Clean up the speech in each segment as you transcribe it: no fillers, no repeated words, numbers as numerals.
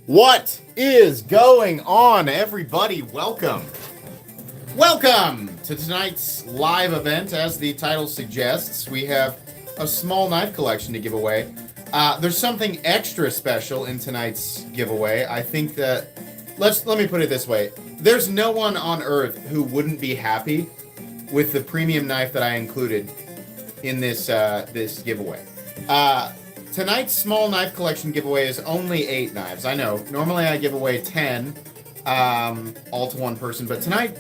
What is going on, everybody? Welcome to tonight's live event. As the title suggests, we have a small knife collection to give away. There's something extra special in tonight's giveaway. I think that, let me put it this way. There's no one on earth who wouldn't be happy with the premium knife that I included in this giveaway. Tonight's small knife collection giveaway is only 8 knives. I know, normally I give away 10, all to one person, but tonight,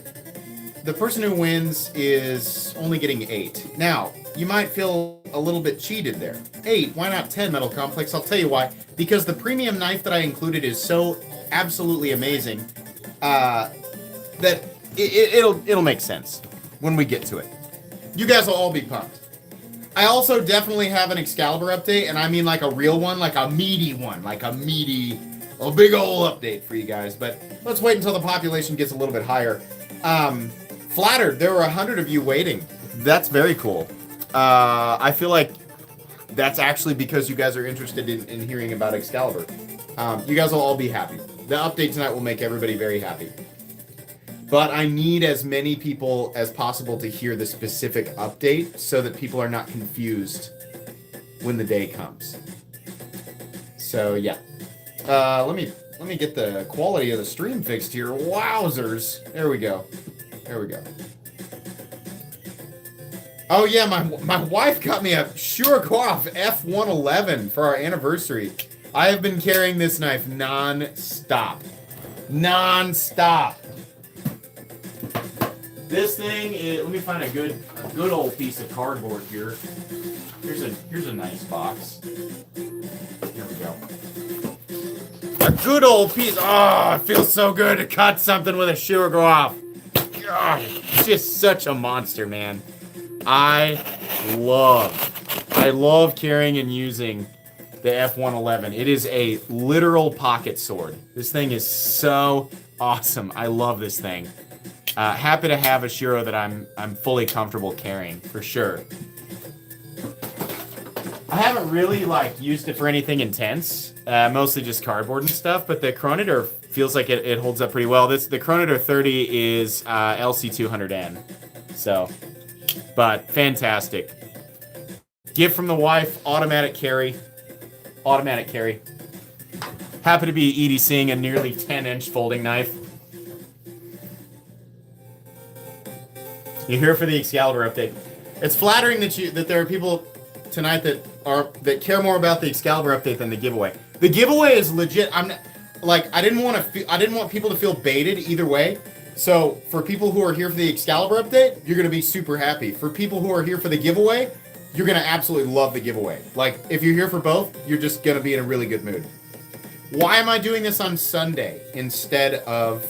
the person who wins is only getting 8. Now, you might feel a little bit cheated there. 8, why not 10, Metal Complex? I'll tell you why. Because the premium knife that I included is so absolutely amazing, that it'll make sense when we get to it. You guys will all be pumped. I also definitely have an Excalibur update, and I mean like a real one, like a meaty one, a big ol' update for you guys. But let's wait until the population gets a little bit higher. Flattered, there were 100 of you waiting. That's very cool. I feel like that's actually because you guys are interested in hearing about Excalibur. You guys will all be happy. The update tonight will make everybody very happy. But I need as many people as possible to hear the specific update so that people are not confused when the day comes. So yeah. Let me get the quality of the stream fixed here. Wowzers. There we go. Oh yeah, my wife got me a Shoutout F111 for our anniversary. I have been carrying this knife non-stop. This thing is, let me find a good old piece of cardboard here. Here's a nice box. Here we go. A good old piece. Oh, it feels so good to cut something with a Shoutout. God, it's just such a monster, man. I love carrying and using the F111. It is a literal pocket sword. This thing is so awesome. I love this thing. Happy to have a Shiro that I'm fully comfortable carrying, for sure. I haven't really, used it for anything intense. Mostly just cardboard and stuff, but the Chronometer feels like it holds up pretty well. The Chronometer 30 is LC200N. So, but fantastic. Gift from the wife, automatic carry. Happy to be EDCing a nearly 10-inch folding knife. You're here for the Excalibur update. It's flattering that there are people tonight that care more about the Excalibur update than the giveaway. The giveaway is legit. I didn't want people to feel baited either way. So for people who are here for the Excalibur update, you're gonna be super happy. For people who are here for the giveaway, you're gonna absolutely love the giveaway. If you're here for both, you're just gonna be in a really good mood. Why am I doing this on Sunday instead of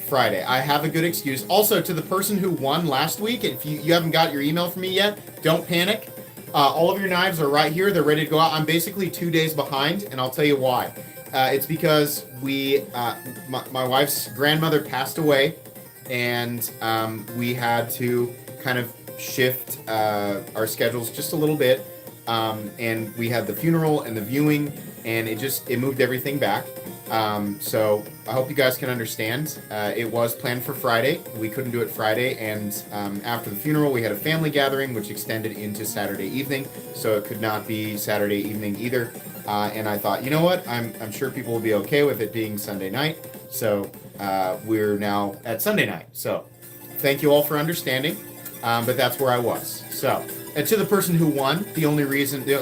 Friday? I have a good excuse. Also, to the person who won last week, if you haven't got your email from me yet, don't panic. All of your knives are right here. They're ready to go out. I'm basically 2 days behind, and I'll tell you why. It's because my wife's grandmother passed away, and we had to kind of shift our schedules just a little bit. And we had the funeral and the viewing, and it moved everything back. So I hope you guys can understand. It was planned for Friday. We couldn't do it Friday, and after the funeral, we had a family gathering, which extended into Saturday evening, so it could not be Saturday evening either. And I thought, you know what? I'm sure people will be okay with it being Sunday night, so we're now at Sunday night. So thank you all for understanding, but that's where I was. So, and to the person who won,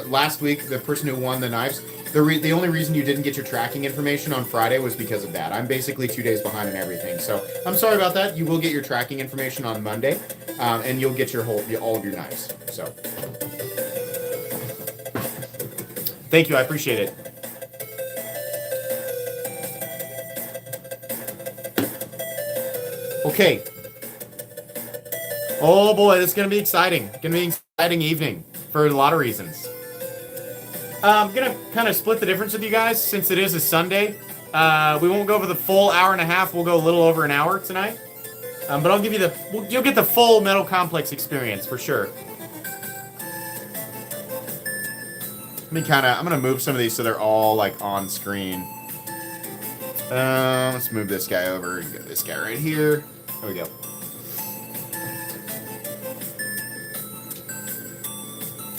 last week, the person who won the knives, the only reason you didn't get your tracking information on Friday was because of that. I'm basically 2 days behind on everything, so I'm sorry about that. You will get your tracking information on Monday, and you'll get all of your knives. So, thank you. I appreciate it. Okay. Oh boy, this is gonna be exciting. Gonna be an exciting evening for a lot of reasons. I'm gonna kind of split the difference with you guys since it is a Sunday. We won't go over the full hour and a half. We'll go a little over an hour tonight. But I'll give you you'll get the full Metal Complex experience for sure. I'm gonna move some of these so they're all like on screen. Let's move this guy over and get this guy right here. There we go.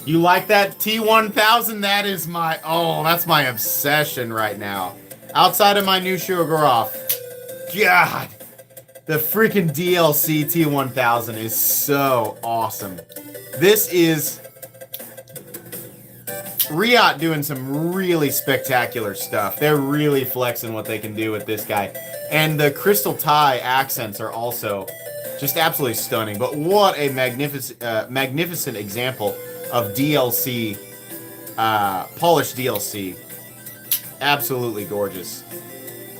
You like that T1000? That is that's my obsession right now. Outside of my new Shogoroth. God, the freaking DLC T1000 is so awesome. This is Riot doing some really spectacular stuff. They're really flexing what they can do with this guy. And the crystal tie accents are also just absolutely stunning. But what a magnificent example of DLC, polished DLC. Absolutely gorgeous.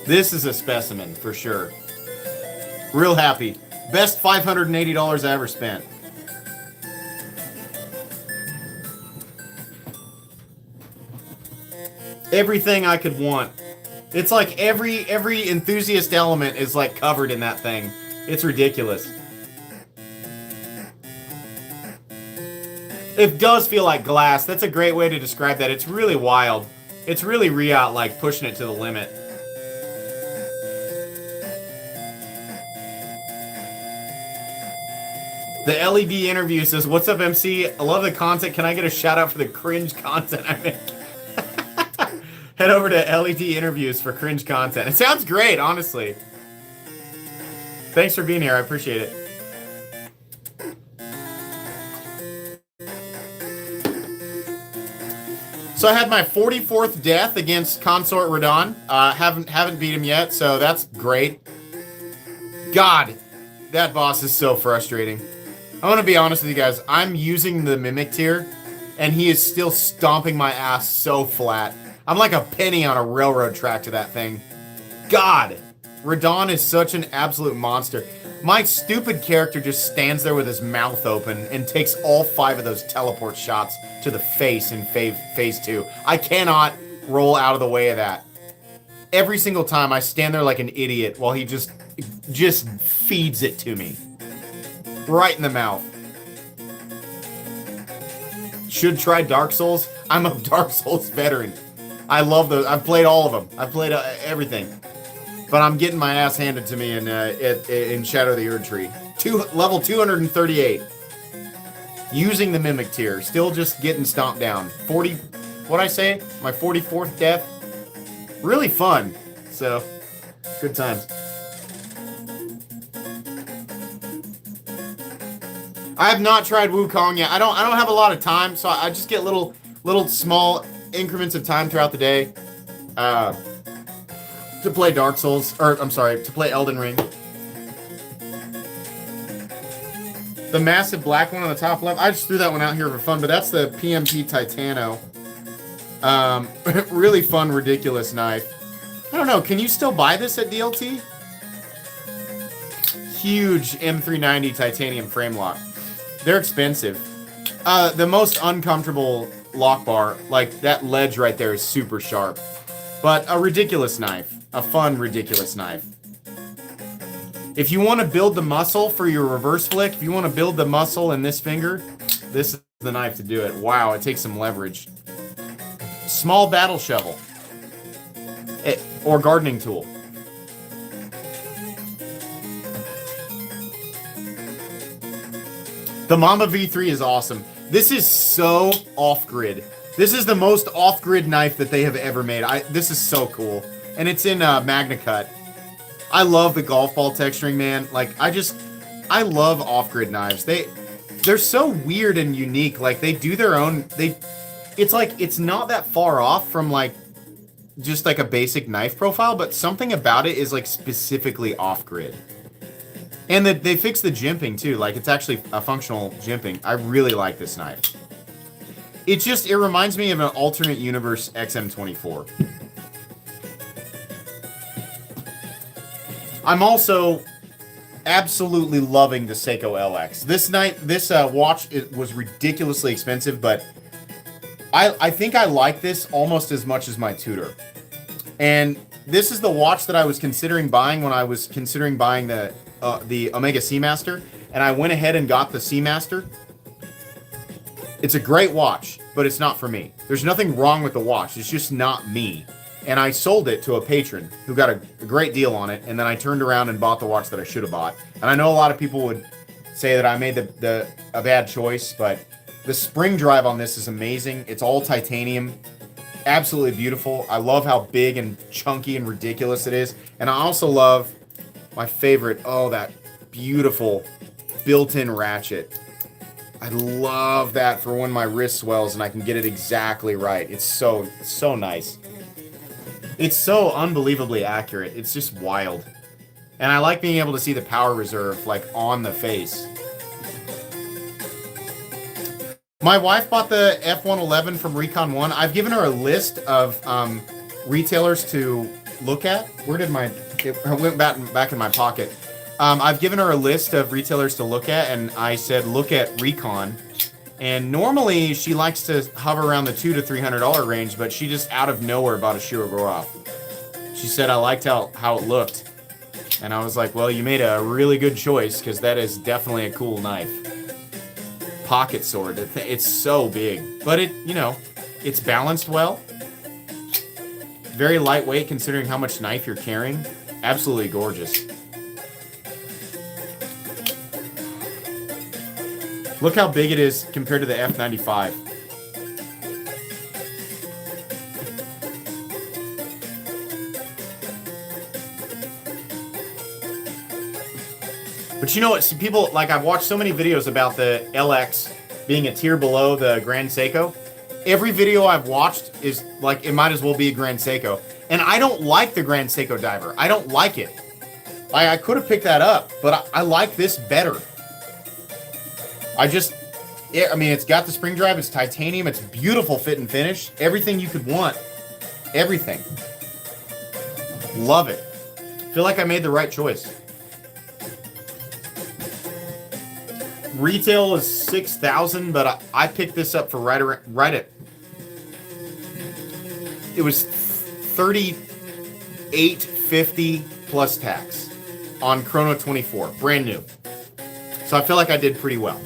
This is a specimen for sure. Real happy. Best $580 I ever spent. Everything I could want. It's like every enthusiast element is like covered in that thing. It's ridiculous. It does feel like glass. That's a great way to describe that. It's really wild. It's really Riot like pushing it to the limit. The LED interview says, "What's up, MC? I love the content. Can I get a shout out for the cringe content I make?" Head over to LED interviews for cringe content. It sounds great, honestly. Thanks for being here. I appreciate it. So I had my 44th death against Consort Radon. Haven't beat him yet, so that's great. God, that boss is so frustrating. I'm gonna be honest with you guys. I'm using the Mimic tier, and he is still stomping my ass so flat. I'm like a penny on a railroad track to that thing. God, Radon is such an absolute monster. My stupid character just stands there with his mouth open and takes all 5 of those teleport shots to the face in phase 2. I cannot roll out of the way of that. Every single time I stand there like an idiot while he just feeds it to me. Right in the mouth. Should try Dark Souls. I'm a Dark Souls veteran. I love those. I've played all of them. I've played everything. But I'm getting my ass handed to me in Shadow of the Erdtree. Level 238. Using the Mimic tier. Still just getting stomped down. What'd I say? My 44th death. Really fun. So, good times. I have not tried Wukong yet. I don't have a lot of time, so I just get little small increments of time throughout the day to play Dark Souls, to play Elden Ring. The massive black one on the top left, I just threw that one out here for fun, but that's the PMP Titano. Really fun, ridiculous knife. I don't know, can you still buy this at DLT? Huge M390 titanium frame lock. They're expensive. The most uncomfortable lock bar, like that ledge right there, is super sharp. But a ridiculous knife. A fun, ridiculous knife. If you want to build the muscle for your reverse flick, if you want to build the muscle in this finger, this is the knife to do it. Wow, it takes some leverage. Small battle shovel. Or gardening tool. The Mamba V3 is awesome. This is so off-grid. This is the most off-grid knife that they have ever made. This is so cool. And it's in Magna Cut. I love the golf ball texturing, man. Like, I love off-grid knives. They're so weird and unique. Like, they do their own... It's like, it's not that far off from, like, just like a basic knife profile, but something about it is, like, specifically off-grid. And they fixed the jimping, too. Like, it's actually a functional jimping. I really like this knife. It reminds me of an alternate universe XM24. I'm also absolutely loving the Seiko LX. This watch, it was ridiculously expensive, but I think I like this almost as much as my Tudor. And this is the watch that I was considering buying when I was considering buying the Omega Seamaster, and I went ahead and got the Seamaster. It's a great watch, but it's not for me. There's nothing wrong with the watch. It's just not me. And I sold it to a patron who got a great deal on it, and then I turned around and bought the watch that I should have bought. And I know a lot of people would say that I made a bad choice, but the spring drive on this is amazing. It's all titanium. Absolutely beautiful. I love how big and chunky and ridiculous it is. And I also love my favorite, that beautiful built-in ratchet. I love that for when my wrist swells and I can get it exactly right. It's so nice. It's so unbelievably accurate. It's just wild. And I like being able to see the power reserve like on the face. My wife bought the F111 from Recon 1. I've given her a list of retailers to look at. Where did it went back in my pocket. I've given her a list of retailers to look at, and I said, look at Recon. And normally, she likes to hover around the $200 to $300 range, but she just out of nowhere bought a Shiro. She said, I liked how it looked. And I was like, well, you made a really good choice, because that is definitely a cool knife. Pocket sword. It's so big. But it's balanced well. Very lightweight, considering how much knife you're carrying. Absolutely gorgeous. Look how big it is compared to the F95. But you know what? People, I've watched so many videos about the LX being a tier below the Grand Seiko. Every video I've watched is it might as well be a Grand Seiko. And I don't like the Grand Seiko diver. I don't like it. I could have picked that up, but I like this better. It's got the spring drive, it's titanium, it's beautiful fit and finish. Everything you could want. Everything. Love it. Feel like I made the right choice. Retail is $6,000, but I picked this up for right at. It was $38.50 plus tax on Chrono 24, brand new. So I feel like I did pretty well.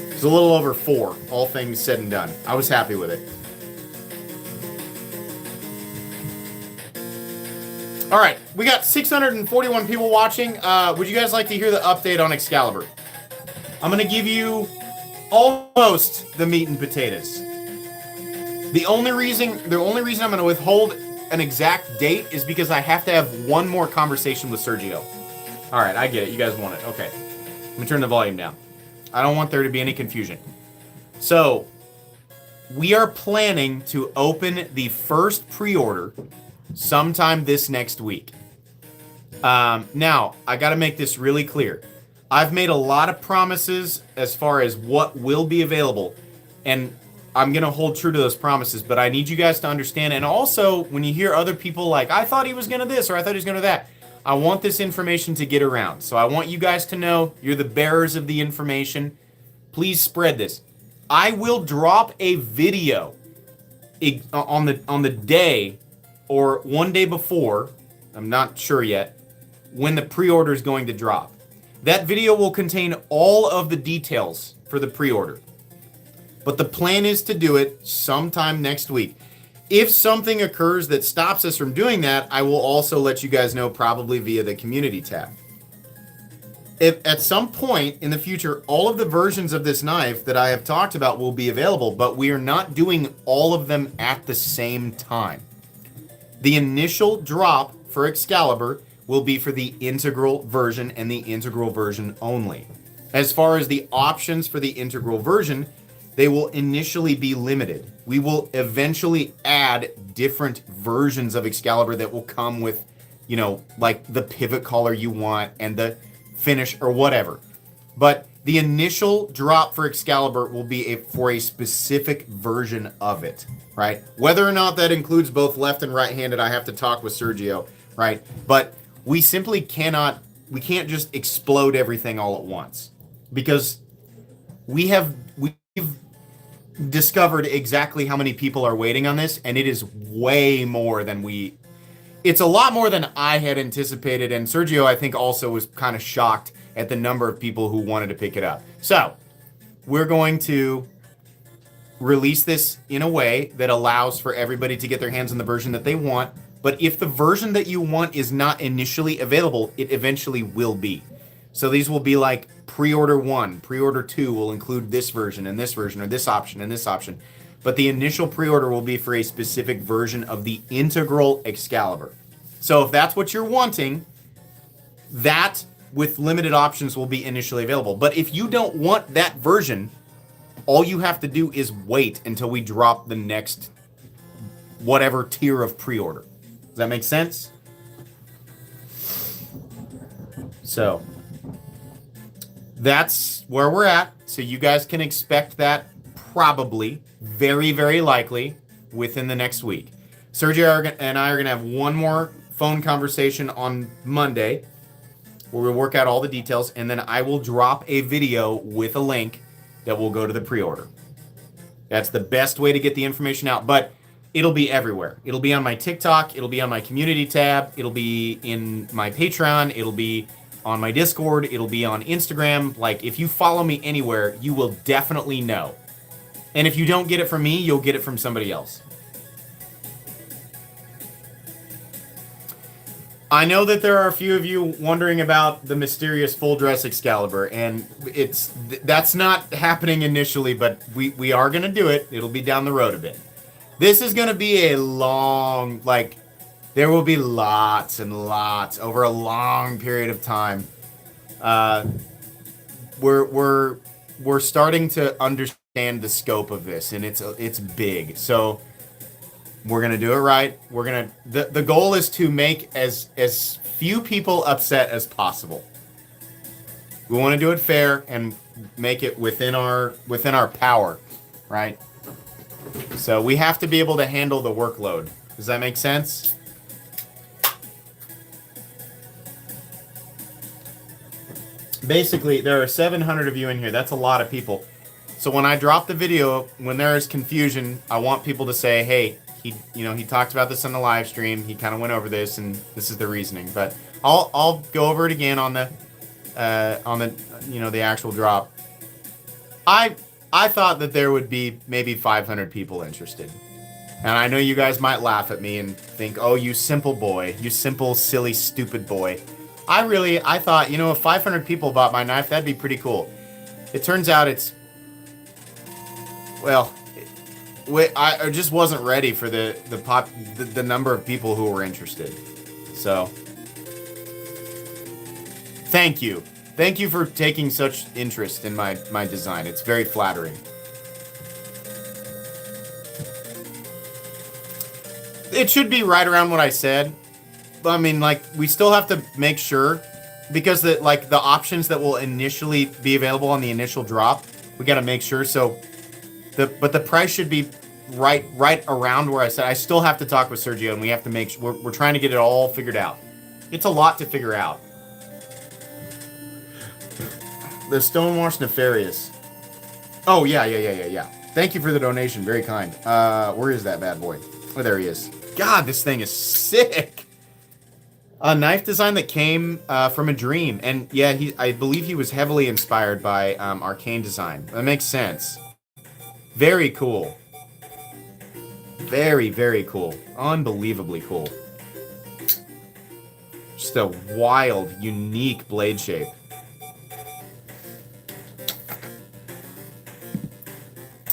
It was a little over 4, all things said and done. I was happy with it. All right, we got 641 people watching. Would you guys like to hear the update on Excalibur? I'm going to give you almost the meat and potatoes. The only reason I'm going to withhold an exact date is because I have to have one more conversation with Sergio. All right, I get it. You guys want it. Okay. Let me turn the volume down. I don't want there to be any confusion. So, we are planning to open the first pre-order sometime this next week. Now, I got to make this really clear. I've made a lot of promises as far as what will be available, and I'm going to hold true to those promises, but I need you guys to understand, and also, when you hear other people like, I thought he was going to this, or I thought he was going to that, I want this information to get around. So I want you guys to know you're the bearers of the information. Please spread this. I will drop a video on the day or one day before, I'm not sure yet, when the pre-order is going to drop. That video will contain all of the details for the pre-order. But the plan is to do it sometime next week. If something occurs that stops us from doing that, I will also let you guys know, probably via the community tab. If at some point in the future, all of the versions of this knife that I have talked about will be available, but we are not doing all of them at the same time. The initial drop for Excalibur will be for the integral version and the integral version only. As far as the options for the integral version, they will initially be limited. We will eventually add different versions of Excalibur that will come with, like the pivot collar you want and the finish or whatever. But the initial drop for Excalibur will be for a specific version of it, right? Whether or not that includes both left and right-handed, I have to talk with Sergio, right? But we simply can't just explode everything all at once, because we've discovered exactly how many people are waiting on this, and it is way more than it's a lot more than I had anticipated, and Sergio, I think, also was kind of shocked at the number of people who wanted to pick it up. So, we're going to release this in a way that allows for everybody to get their hands on the version that they want. But if the version that you want is not initially available, it eventually will be. So these will be like pre-order 1, pre-order 2 will include this version, or this option, and this option. But the initial pre-order will be for a specific version of the integral Excalibur. So if that's what you're wanting, that with limited options will be initially available. But if you don't want that version, all you have to do is wait until we drop the next whatever tier of pre-order. Does that make sense? So that's where we're at. So you guys can expect that probably, very, very likely, within the next week. Sergio and I are going to have one more phone conversation on Monday where we'll work out all the details, and then I will drop a video with a link that will go to the pre-order. That's the best way to get the information out, but it'll be everywhere. It'll be on my TikTok, it'll be on my community tab, it'll be in my Patreon, it'll be on my Discord, it'll be on Instagram. Like, if you follow me anywhere, you will definitely know. And if you don't get it from me, you'll get it from somebody else. I know that there are a few of you wondering about the mysterious full dress Excalibur, and that's not happening initially, but we are going to do it. It'll be down the road a bit. This is going to be a long, like, there will be lots and lots over a long period of time. We're starting to understand the scope of this, and it's big. So we're gonna do it right. The goal is to make as few people upset as possible. We want to do it fair and make it within our power, right? So we have to be able to handle the workload. Does that make sense? Basically, there are 700 of you in here. That's a lot of people. So when I drop the video, when there is confusion, I want people to say, "Hey, he talked about this on the live stream. He kind of went over this, and this is the reasoning." But I'll go over it again on the the actual drop. I thought that there would be maybe 500 people interested, and I know you guys might laugh at me and think, "Oh, you simple boy, you simple, silly, stupid boy." I thought, if 500 people bought my knife, that'd be pretty cool. It turns out I just wasn't ready for the number of people who were interested. So, thank you. Thank you for taking such interest in my design. It's very flattering. It should be right around what I said. I mean, like, we still have to make sure, because the options that will initially be available on the initial drop, we got to make sure. So, but the price should be right around where I said. I still have to talk with Sergio, and we have to make sure we're trying to get it all figured out. It's a lot to figure out. The Stonewashed Nefarious. Oh, yeah. Thank you for the donation. Very kind. Where is that bad boy? Oh, there he is. God, this thing is sick. A knife design that came from a dream. And yeah, I believe he was heavily inspired by Arcane design. That makes sense. Very cool. Very, very cool. Unbelievably cool. Just a wild, unique blade shape.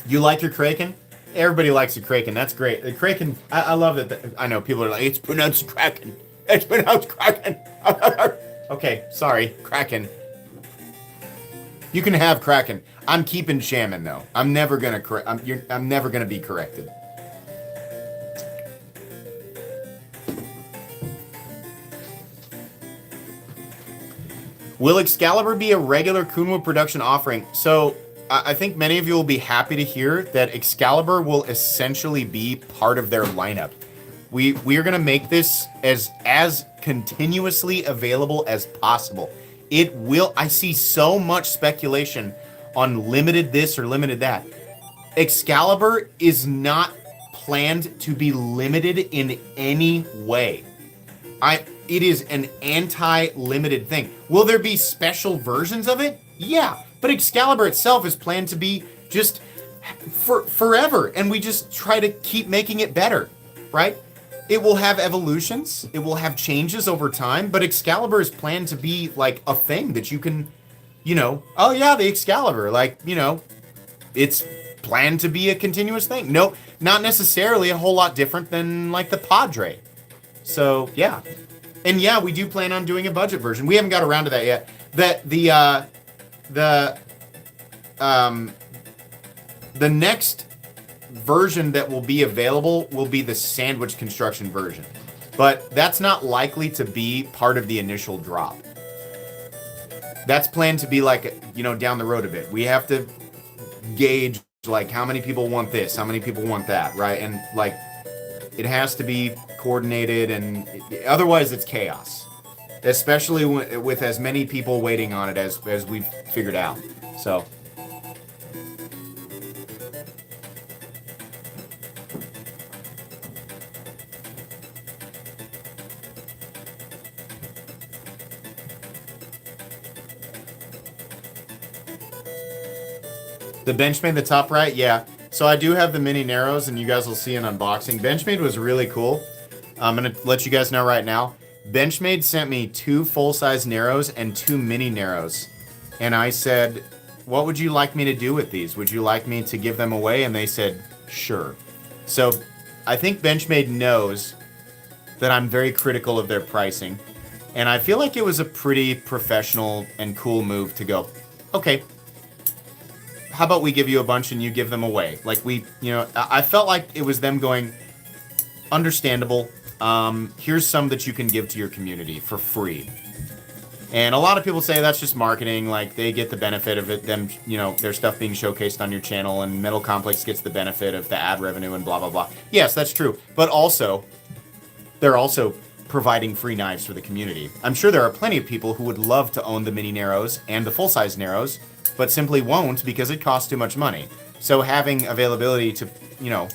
You like your Kraken? Everybody likes a Kraken. That's great. The Kraken, I love it. I know people are like, it's pronounced Kraken. It's pronounced Kraken. Okay, sorry, Kraken. You can have Kraken. I'm keeping Shaman though. I'm never gonna I'm never gonna be corrected. Will Excalibur be a regular Kunwa production offering? So, I think many of you will be happy to hear that Excalibur will essentially be part of their lineup. We are going to make this as continuously available as possible. It will. I see so much speculation on limited this or limited that. Excalibur is not planned to be limited in any way. It is an anti-limited thing. Will there be special versions of it? Yeah. But Excalibur itself is planned to be just for forever, and we just try to keep making it better, right? It will have evolutions, it will have changes over time, but Excalibur is planned to be like a thing that you can, you know, oh yeah, the Excalibur, like, you know, it's planned to be a continuous thing. No, not necessarily a whole lot different than like the Padre. So yeah, and yeah, we do plan on doing a budget version. We haven't got around to that yet. The next version that will be available will be the sandwich construction version, but that's not likely to be part of the initial drop. That's planned to be like, you know, down the road a bit. We have to gauge like how many people want this, how many people want that, right? And like it has to be coordinated, and otherwise it's chaos, especially with as many people waiting on it as we've figured out. So the Benchmade, the top right, yeah. So I do have the mini Narrows, and you guys will see an unboxing. Benchmade was really cool. I'm going to let you guys know right now. Benchmade sent me 2 full-size Narrows and 2 mini Narrows. And I said, what would you like me to do with these? Would you like me to give them away? And they said, sure. So I think Benchmade knows that I'm very critical of their pricing. And I feel like it was a pretty professional and cool move to go, okay, how about we give you a bunch and you give them away? Like we, you know, I felt like it was them going, understandable. Here's some that you can give to your community for free. And a lot of people say that's just marketing. Like they get the benefit of it, them, you know, their stuff being showcased on your channel, and Metal Complex gets the benefit of the ad revenue and blah, blah, blah. Yes, that's true. But also, they're also providing free knives for the community. I'm sure there are plenty of people who would love to own the mini Narrows and the full-size Narrows, but simply won't because it costs too much money. So having availability to, you know,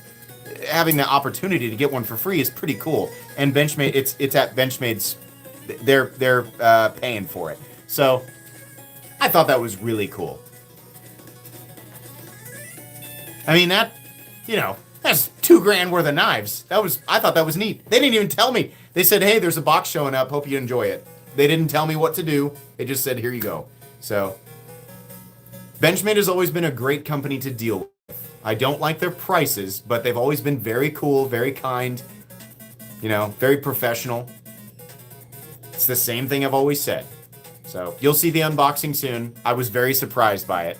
having the opportunity to get one for free is pretty cool. And Benchmade, it's at Benchmade's, they're paying for it. So I thought that was really cool. I mean, that, you know, that's $2,000 worth of knives. I thought that was neat. They didn't even tell me. They said, hey, there's a box showing up. Hope you enjoy it. They didn't tell me what to do. They just said, here you go. So Benchmade has always been a great company to deal with. I don't like their prices, but they've always been very cool, very kind, you know, very professional. It's the same thing I've always said. So you'll see the unboxing soon. I was very surprised by it.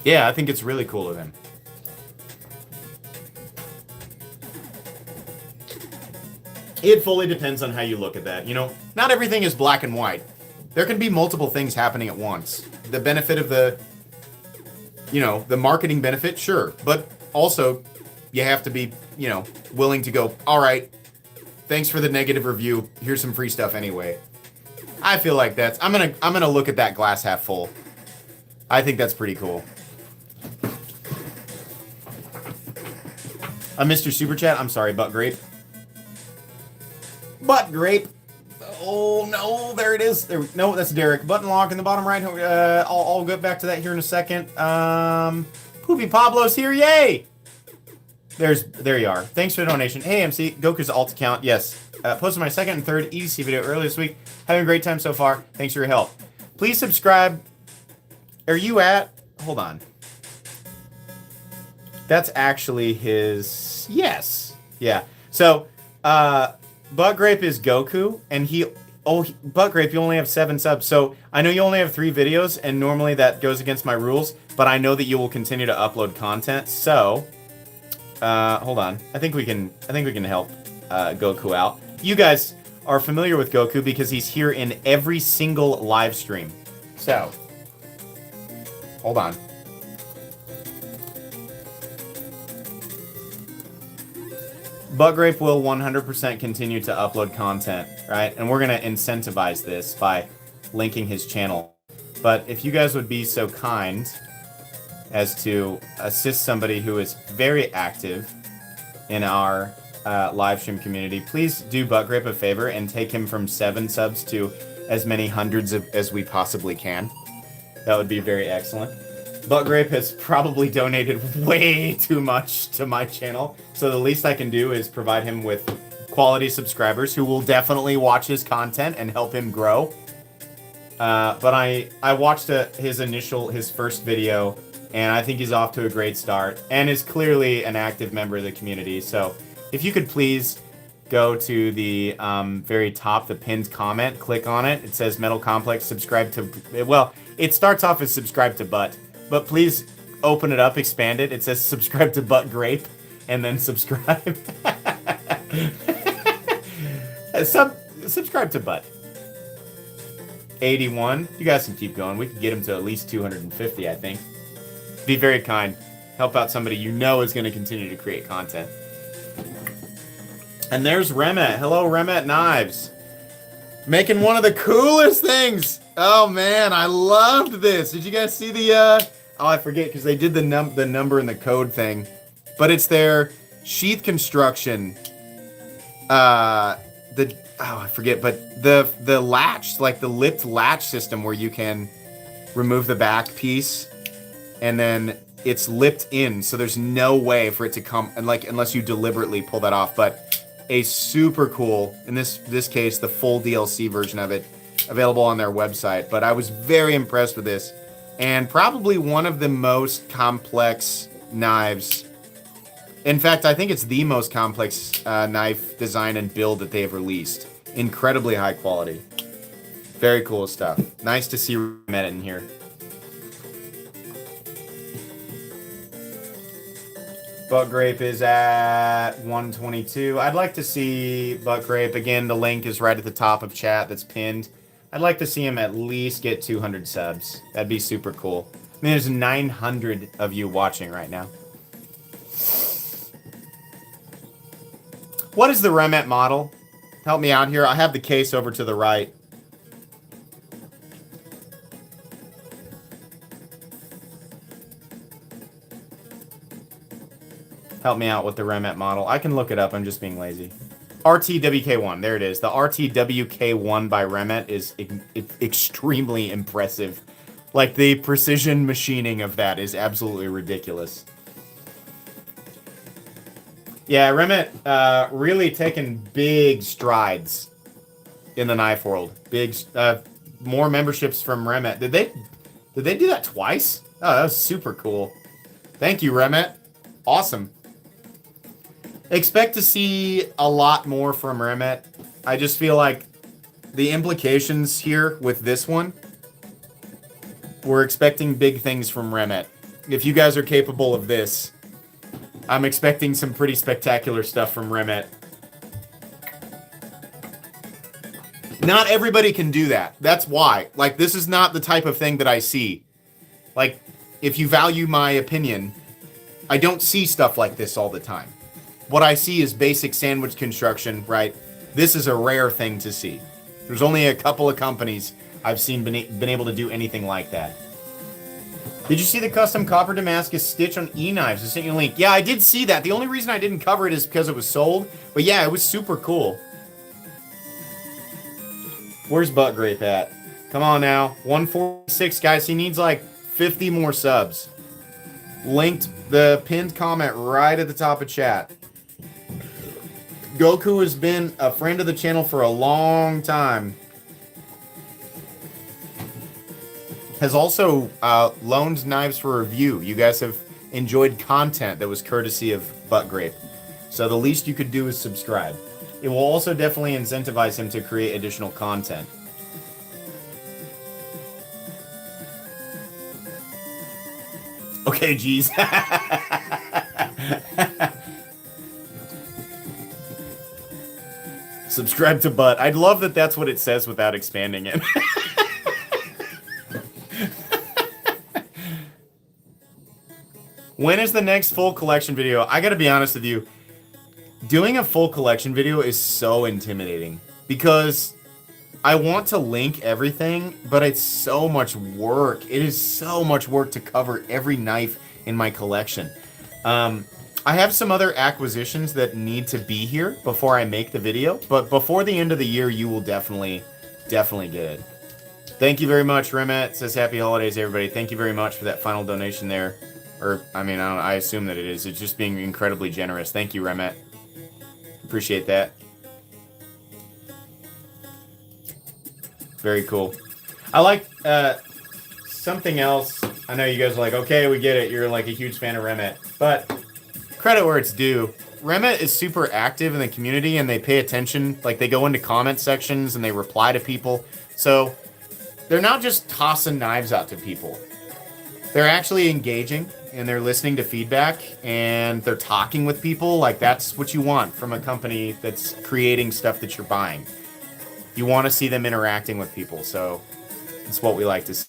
Yeah, I think it's really cool of them. It fully depends on how you look at that. You know, not everything is black and white. There can be multiple things happening at once. The benefit of the, you know, the marketing benefit, sure. But also, you have to be, you know, willing to go, all right, thanks for the negative review. Here's some free stuff anyway. I feel like that's, I'm gonna look at that glass half full. I think that's pretty cool. Mr. Super Chat, I'm sorry, Butt Grape. Butt Grape. Oh, no, there it is. No, that's Derek. Button lock in the bottom right. I'll get back to that here in a second. Poopy Pablo's here. Yay! There you are. Thanks for the donation. Hey, MC. Goku's alt account. Yes. Posted my second and third EDC video earlier this week. Having a great time so far. Thanks for your help. Please subscribe. Are you at... Hold on. That's actually his... Yes. Yeah. So, Butt Grape is Goku, and Butt Grape, you only have 7 subs, so I know you only have 3 videos, and normally that goes against my rules, but I know that you will continue to upload content, so, hold on, I think we can help, Goku out. You guys are familiar with Goku because he's here in every single live stream, so, hold on. Butt Grape will 100% continue to upload content, right? And we're going to incentivize this by linking his channel. But if you guys would be so kind as to assist somebody who is very active in our live stream community, please do Butt Grape a favor and take him from 7 subs to as many hundreds as we possibly can. That would be very excellent. Butt Grape has probably donated way too much to my channel, so the least I can do is provide him with quality subscribers who will definitely watch his content and help him grow. But I watched his first video, and I think he's off to a great start, and is clearly an active member of the community. So if you could please go to the very top, the pinned comment, click on it. It says Metal Complex, subscribe to, well, it starts off as subscribe to Butt, but please open it up, expand it. It says subscribe to Butt Grape, and then subscribe. Subscribe to Butt. 81. You guys can keep going. We can get him to at least 250, I think. Be very kind. Help out somebody you know is going to continue to create content. And there's Remet. Hello, Remet Knives. Making one of the coolest things. Oh, man, I loved this. Did you guys see the, oh, I forget, because they did the number and the code thing. But it's their sheath construction. I forget, but the latch, like the lipped latch system where you can remove the back piece and then it's lipped in, so there's no way for it to come, and like unless you deliberately pull that off. But a super cool, in this case, the full DLC version of it, available on their website. But I was very impressed with this, and probably one of the most complex knives. In fact, I think it's the most complex knife design and build that they have released. Incredibly high quality. Very cool stuff. Nice to see Remet in here. Butt Grape is at 122. I'd like to see Butt Grape. Again, the link is right at the top of chat that's pinned. I'd like to see him at least get 200 subs. That'd be super cool. I mean, there's 900 of you watching right now. What is the Remet model? Help me out here. I have the case over to the right. Help me out with the Remet model. I can look it up. I'm just being lazy. RTWK1. There it is. The RTWK1 by Remet is extremely impressive. Like, the precision machining of that is absolutely ridiculous. Yeah, Remet really taking big strides in the knife world. Big, more memberships from Remet. Did they do that twice? Oh, that was super cool. Thank you, Remet. Awesome. Expect to see a lot more from Remet. I just feel like the implications here with this one, we're expecting big things from Remet. If you guys are capable of this, I'm expecting some pretty spectacular stuff from Remet. Not everybody can do that. That's why. Like, this is not the type of thing that I see. Like, if you value my opinion, I don't see stuff like this all the time. What I see is basic sandwich construction, right? This is a rare thing to see. There's only a couple of companies I've seen been able to do anything like that. Did you see the custom copper Damascus stitch on eKnives? I sent you a link. Yeah, I did see that. The only reason I didn't cover it is because it was sold. But yeah, it was super cool. Where's Butt Grape at? Come on now. 146, guys. He needs like 50 more subs. Linked the pinned comment right at the top of chat. Goku has been a friend of the channel for a long time. Has also loaned knives for review. You guys have enjoyed content that was courtesy of Butt Grape. So the least you could do is subscribe. It will also definitely incentivize him to create additional content. Okay, geez. Subscribe to Butt. I'd love that that's what it says without expanding it. When is the next full collection video? I gotta be honest with you. Doing a full collection video is so intimidating. Because I want to link everything, but it's so much work. It is so much work to cover every knife in my collection. I have some other acquisitions that need to be here before I make the video, but before the end of the year, you will definitely get it. Thank you very much, Remet. Says happy holidays, everybody. Thank you very much for that final donation there. Or, I mean, I assume that it is. It's just being incredibly generous. Thank you, Remet. Appreciate that. Very cool. I like something else. I know you guys are like, okay, we get it. You're like a huge fan of Remet. But credit where it's due. Remet is super active in the community and they pay attention. Like they go into comment sections and they reply to people. So they're not just tossing knives out to people. They're actually engaging and they're listening to feedback and they're talking with people. Like that's what you want from a company that's creating stuff that you're buying. You want to see them interacting with people, so it's what we like to see.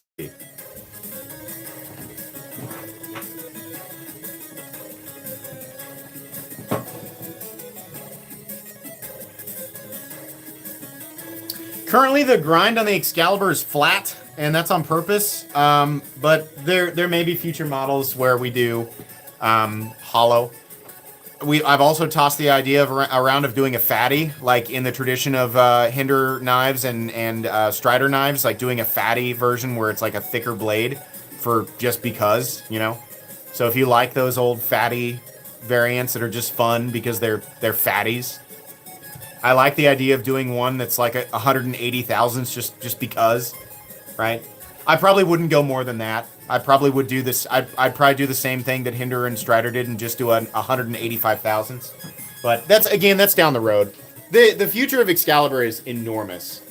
Currently, the grind on the Excalibur is flat, and that's on purpose. But there may be future models where we do hollow. I've also tossed the idea of around of doing a fatty, like in the tradition of Hinder knives and Strider knives, like doing a fatty version where it's like a thicker blade for just because, you know. So if you like those old fatty variants that are just fun because they're fatties, I like the idea of doing one that's like 180 thousandths just because, right? I probably wouldn't go more than that. I probably would do this. I'd probably do the same thing that Hinder and Strider did and just do a 185 thousandths. But that's down the road. The future of Excalibur is enormous.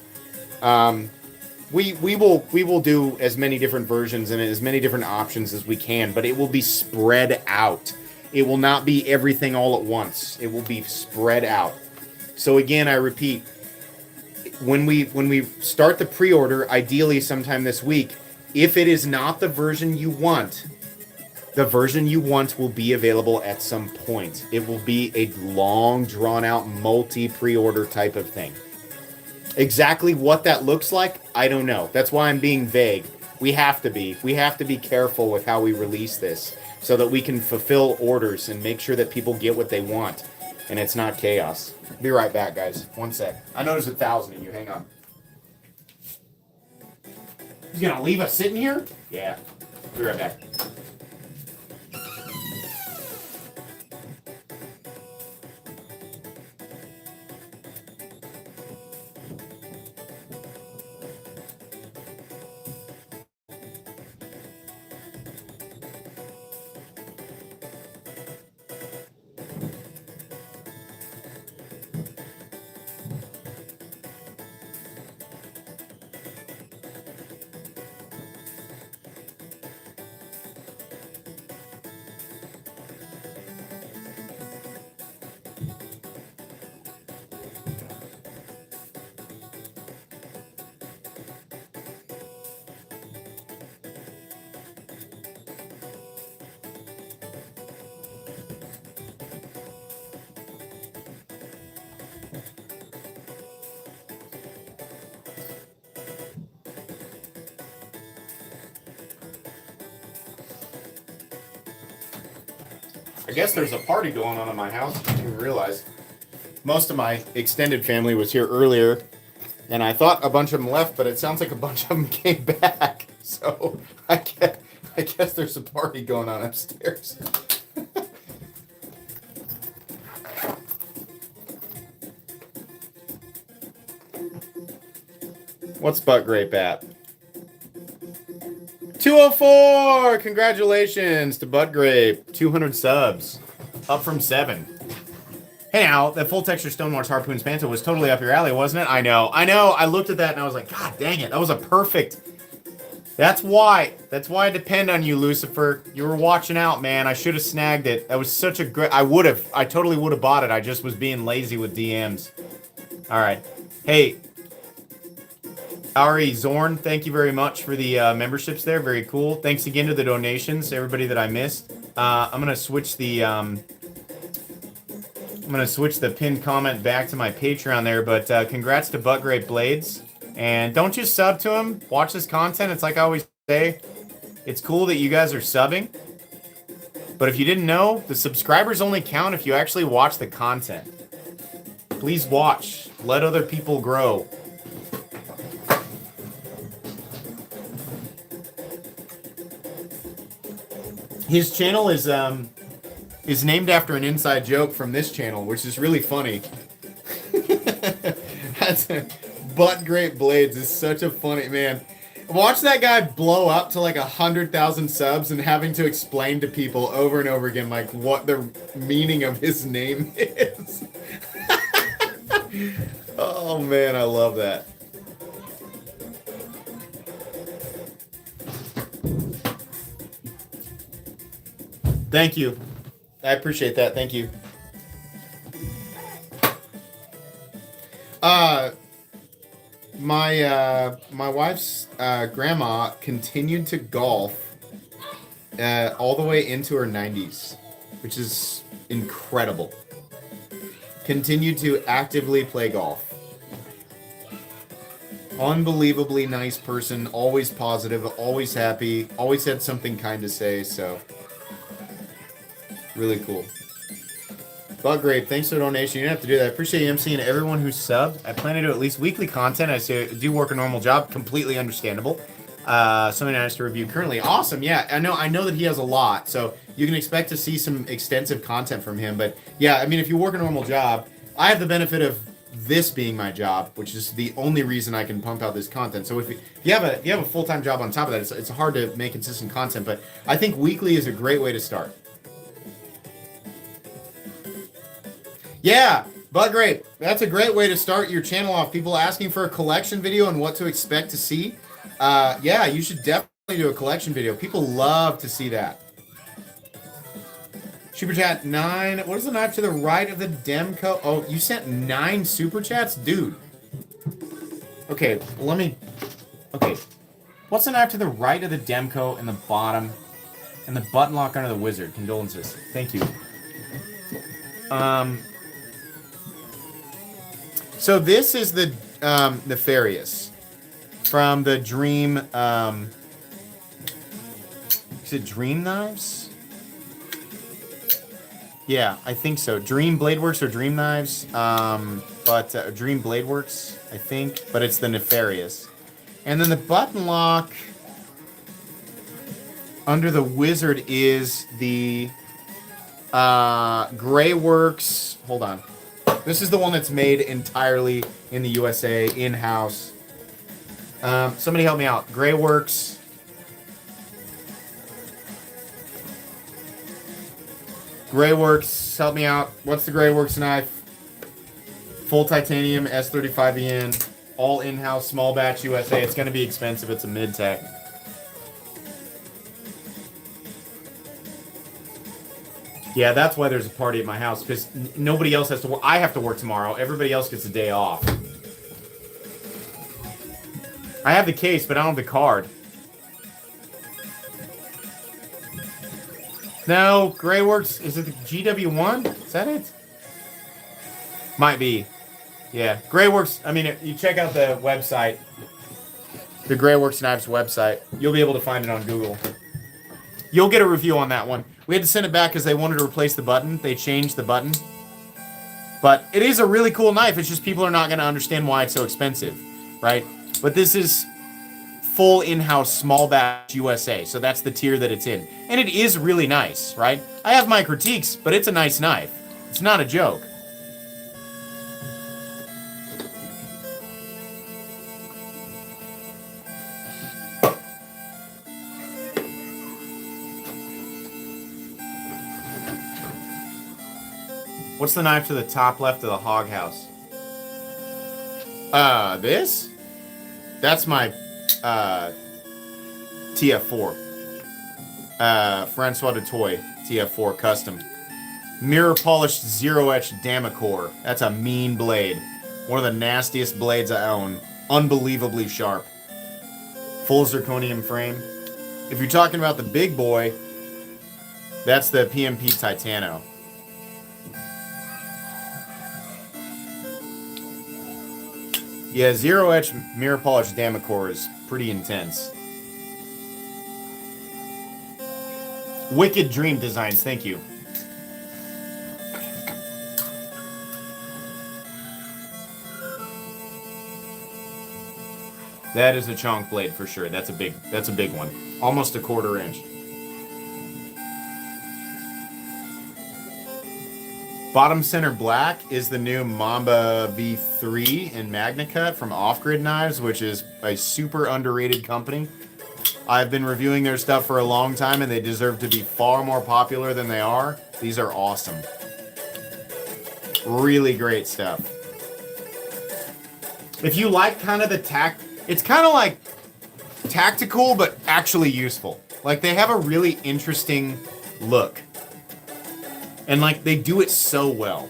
We will do as many different versions and as many different options as we can, but it will be spread out. It will not be everything all at once. It will be spread out. So again, I repeat, when we start the pre-order, ideally sometime this week, if it is not the version you want, the version you want will be available at some point. It will be a long, drawn-out, multi-pre-order type of thing. Exactly what that looks like, I don't know. That's why I'm being vague. We have to be. We have to be careful with how we release this so that we can fulfill orders and make sure that people get what they want and it's not chaos. Be right back, guys. One sec. I know there's 1,000 of you. Hang on. He's gonna leave us sitting here? Yeah. Be right back. I guess there's a party going on in my house. I didn't realize. Most of my extended family was here earlier, and I thought a bunch of them left, but it sounds like a bunch of them came back. So I guess there's a party going on upstairs. What's Butt Grape at? 204! Congratulations to Butt Grape. 200 subs. Up from 7. Hey now, that full texture Stonemarks Harpoon Spanto was totally up your alley, wasn't it? I know. I looked at that and I was like, God dang it. That was a perfect. That's why I depend on you, Lucifer. You were watching out, man. I should have snagged it. That was such a great. I totally would have bought it. I just was being lazy with DMs. Alright. Hey, Ari Zorn, thank you very much for the memberships there. Very cool. Thanks again to the donations, everybody that I missed. I'm gonna switch the pinned comment back to my Patreon there. But congrats to Butt Grape Blades, and don't just sub to him. Watch his content. It's like I always say, it's cool that you guys are subbing. But if you didn't know, the subscribers only count if you actually watch the content. Please watch. Let other people grow. His channel is named after an inside joke from this channel, which is really funny. Butt Grape Blades is such a funny man. Watch that guy blow up to like 100,000 subs and having to explain to people over and over again like what the meaning of his name is. Oh man, I love that. Thank you. I appreciate that. Thank you. My wife's grandma continued to golf all the way into her 90s, which is incredible. Continued to actively play golf. Unbelievably nice person, always positive, always happy, always had something kind to say, so really cool. Bug Grape, thanks for the donation. You didn't have to do that. I appreciate you emceeing everyone who's subbed. I plan to do at least weekly content. I do work a normal job. Completely understandable. Something nice to review currently. Awesome, yeah. I know that he has a lot, so you can expect to see some extensive content from him. But yeah, I mean, if you work a normal job, I have the benefit of this being my job, which is the only reason I can pump out this content. So if you have a full-time job on top of that, it's hard to make consistent content. But I think weekly is a great way to start. Yeah, Bug Grape. That's a great way to start your channel off. People asking for a collection video and what to expect to see. Yeah, you should definitely do a collection video. People love to see that. Super chat 9. What is the knife to the right of the Demco? Oh, you sent 9 super chats? Dude. Okay, let me... Okay. What's the knife to the right of the Demco and the bottom? And the button lock under the wizard? Condolences. Thank you. So this is the Nefarious from the Dream. Is it Dream Knives? Yeah, I think so. Dream Bladeworks or Dream Knives, but Dream Bladeworks, I think. But it's the Nefarious, and then the button lock under the wizard is the Grayworks. Hold on. This is the one that's made entirely in the USA, in-house. Somebody help me out. Grayworks. Grayworks, help me out. What's the Grayworks knife? Full titanium, S35EN, all in-house, small batch USA. It's going to be expensive. It's a mid-tech. Yeah, that's why there's a party at my house, because nobody else has to work. I have to work tomorrow. Everybody else gets a day off. I have the case, but I don't have the card. No, Grayworks, is it the GW1? Is that it? Might be. Yeah, Grayworks, I mean, you check out the website, the Grayworks Knives website. You'll be able to find it on Google. You'll get a review on that one. We had to send it back because they wanted to replace the button. They changed the button. But it is a really cool knife. It's just people are not going to understand why it's so expensive, right? But this is full in-house small batch USA, so that's the tier that it's in. And it is really nice, right? I have my critiques, but it's a nice knife. It's not a joke. What's the knife to the top left of the hog house? This? That's my, TF4. Francois Dutoy TF4 custom. Mirror polished zero etch Damacor. That's a mean blade. One of the nastiest blades I own. Unbelievably sharp. Full zirconium frame. If you're talking about the big boy, that's the PMP Titano. Yeah, zero etch mirror polished Damacor is pretty intense. Wicked Dream Designs, thank you. That is a chonk blade for sure. That's a big one. Almost a 1/4 inch. Bottom center black is the new Mamba V3 in Magna Cut from Off Grid Knives, which is a super underrated company. I've been reviewing their stuff for a long time, and they deserve to be far more popular than they are. These are awesome. Really great stuff. If you like kind of the it's kind of like tactical, but actually useful. Like, they have a really interesting look. And, like, they do it so well.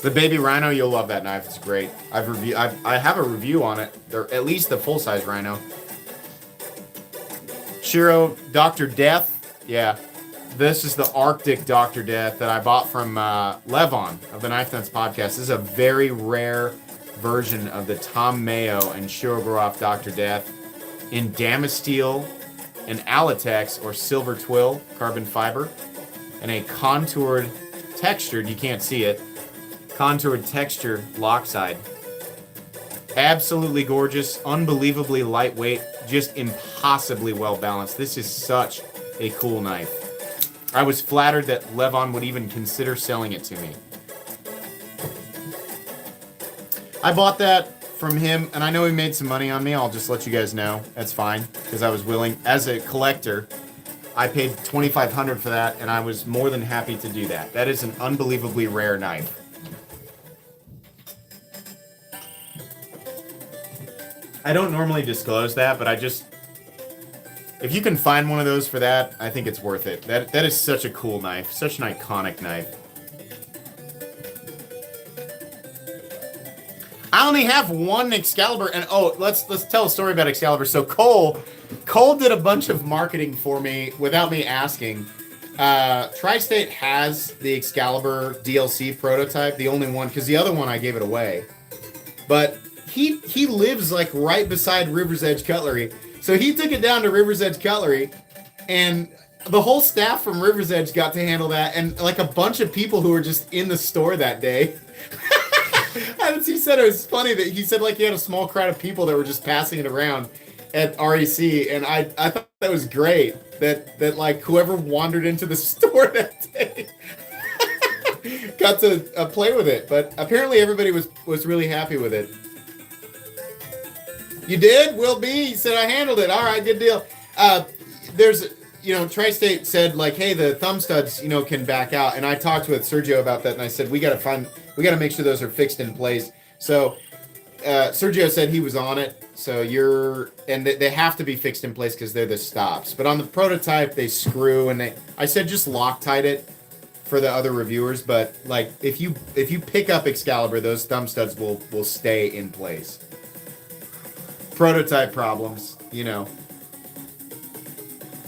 The Baby Rhino, you'll love that knife. It's great. I have a review on it, or at least the full-size Rhino. Shiro, Dr. Death. Yeah. This is the Arctic Dr. Death that I bought from Levon of the Knife Nuts podcast. This is a very rare version of the Tom Mayo and Shiro Baroff Dr. Death in Damasteel and Alatex or silver twill carbon fiber and a contoured textured, you can't see it, contoured texture lockside. Absolutely gorgeous, unbelievably lightweight, just impossibly well balanced. This is such a cool knife. I was flattered that Levon would even consider selling it to me. I bought that from him, and I know he made some money on me. I'll just let you guys know. That's fine, because I was willing. As a collector, I paid $2,500 for that, and I was more than happy to do that. That is an unbelievably rare knife. I don't normally disclose that, but I just... If you can find one of those for that, I think it's worth it. That is such a cool knife. Such an iconic knife. I only have one Excalibur, and oh, let's tell a story about Excalibur. So Cole did a bunch of marketing for me without me asking. Tri-State has the Excalibur DLC prototype, the only one, because the other one I gave it away. But he lives like right beside River's Edge Cutlery. So he took it down to River's Edge Cutlery, and the whole staff from River's Edge got to handle that, and like a bunch of people who were just in the store that day. He said it was funny that he said like he had a small crowd of people that were just passing it around at REC, and I thought that was great that like whoever wandered into the store that day got to play with it. But apparently everybody was really happy with it. You did? Will B? He said I handled it. All right, good deal. There's, Tri-State said like, hey, the thumb studs, can back out. And I talked with Sergio about that, and I said we got to make sure those are fixed in place. So Sergio said he was on it. So they have to be fixed in place because they're the stops. But on the prototype, they screw, and I said just Loctite it for the other reviewers. But like, if you pick up Excalibur, those thumb studs will stay in place. Prototype problems,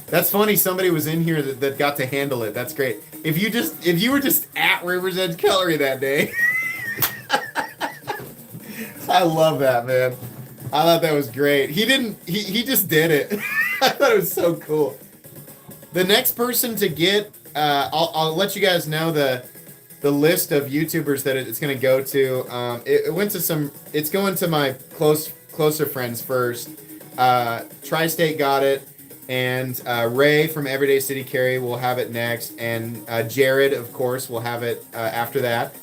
That's funny. Somebody was in here that got to handle it. That's great. If you were just at River's Edge Cutlery that day. I love that, man. I thought that was great. He just did it. I thought it was so cool. The next person to get, I'll let you guys know the list of YouTubers that it's going to go to. It's going to my closer friends first. Tri-State got it, and Ray from Everyday City Carry will have it next, and Jared, of course, will have it after that.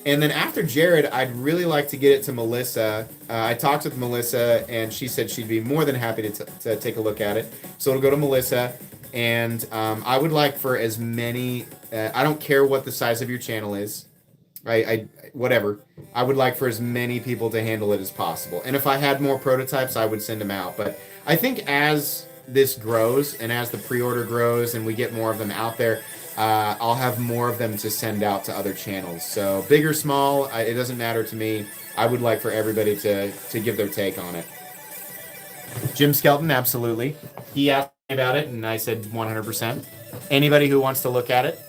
And then after Jared, I'd really like to get it to Melissa. I talked with Melissa, and she said she'd be more than happy to take a look at it. So it'll go to Melissa, and I would like for as many... I don't care what the size of your channel is. Whatever. I would like for as many people to handle it as possible. And if I had more prototypes, I would send them out. But I think as this grows and as the pre-order grows and we get more of them out there, I'll have more of them to send out to other channels. So big or small, it doesn't matter to me. I would like for everybody to give their take on it. Jim Skelton, absolutely. He asked me about it, and I said 100%. Anybody who wants to look at it.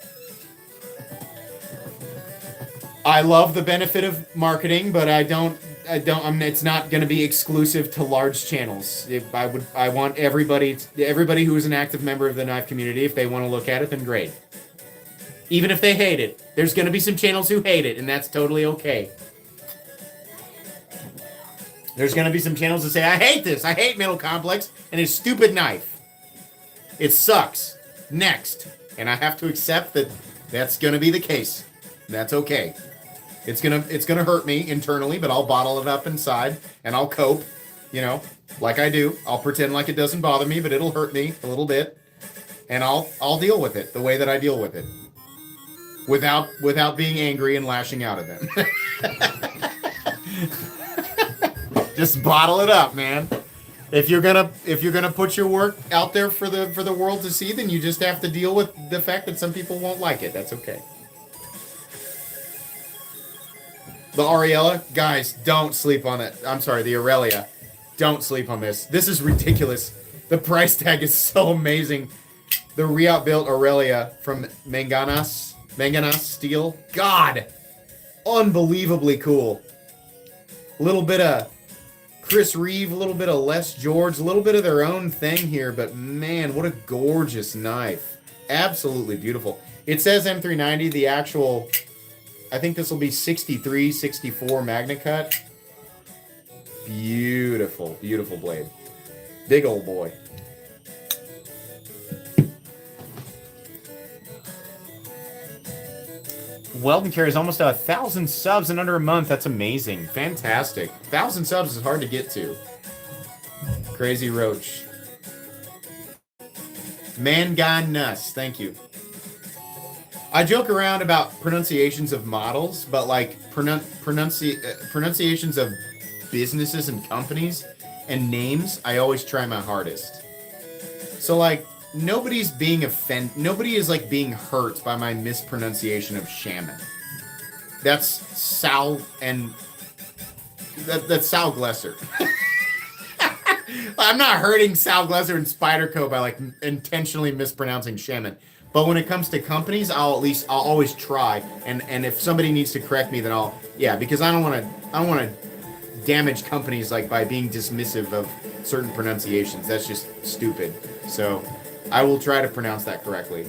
I love the benefit of marketing, but it's not going to be exclusive to large channels. I want everybody who is an active member of the knife community, if they want to look at it, then great. Even if they hate it, there's going to be some channels who hate it, and that's totally okay. There's going to be some channels that say, I hate this. I hate Metal Complex and his stupid knife. It sucks. Next. And I have to accept that that's going to be the case. That's okay. It's gonna hurt me internally, but I'll bottle it up inside and I'll cope, like I do. I'll pretend like it doesn't bother me, but it'll hurt me a little bit, and I'll deal with it the way that I deal with it, without being angry and lashing out at them. Just bottle it up, man. If you're gonna put your work out there for the world to see, then you just have to deal with the fact that some people won't like it. That's okay. The Ariella, guys, don't sleep on it. I'm sorry, the Aurelia. Don't sleep on this. This is ridiculous. The price tag is so amazing. The re-out-built Aurelia from Manganas Steel. God, unbelievably cool. A little bit of Chris Reeve, a little bit of Les George, a little bit of their own thing here, but man, what a gorgeous knife. Absolutely beautiful. It says M390, the actual... I think this will be 63, 64 Magna Cut. Beautiful, beautiful blade. Big old boy. Weldon carries almost 1,000 subs in under a month. That's amazing. Fantastic. 1,000 subs is hard to get to. Crazy Roach. Manganas. Thank you. I joke around about pronunciations of models, but like pronunciations of businesses and companies and names, I always try my hardest. So like nobody is like being hurt by my mispronunciation of Shaman. That's Sal and that's Sal Glesser. I'm not hurting Sal Glesser and Spyderco by like intentionally mispronouncing Shaman. But when it comes to companies, I'll always try, and if somebody needs to correct me, then because I don't want to damage companies like by being dismissive of certain pronunciations. That's just stupid. So I will try to pronounce that correctly.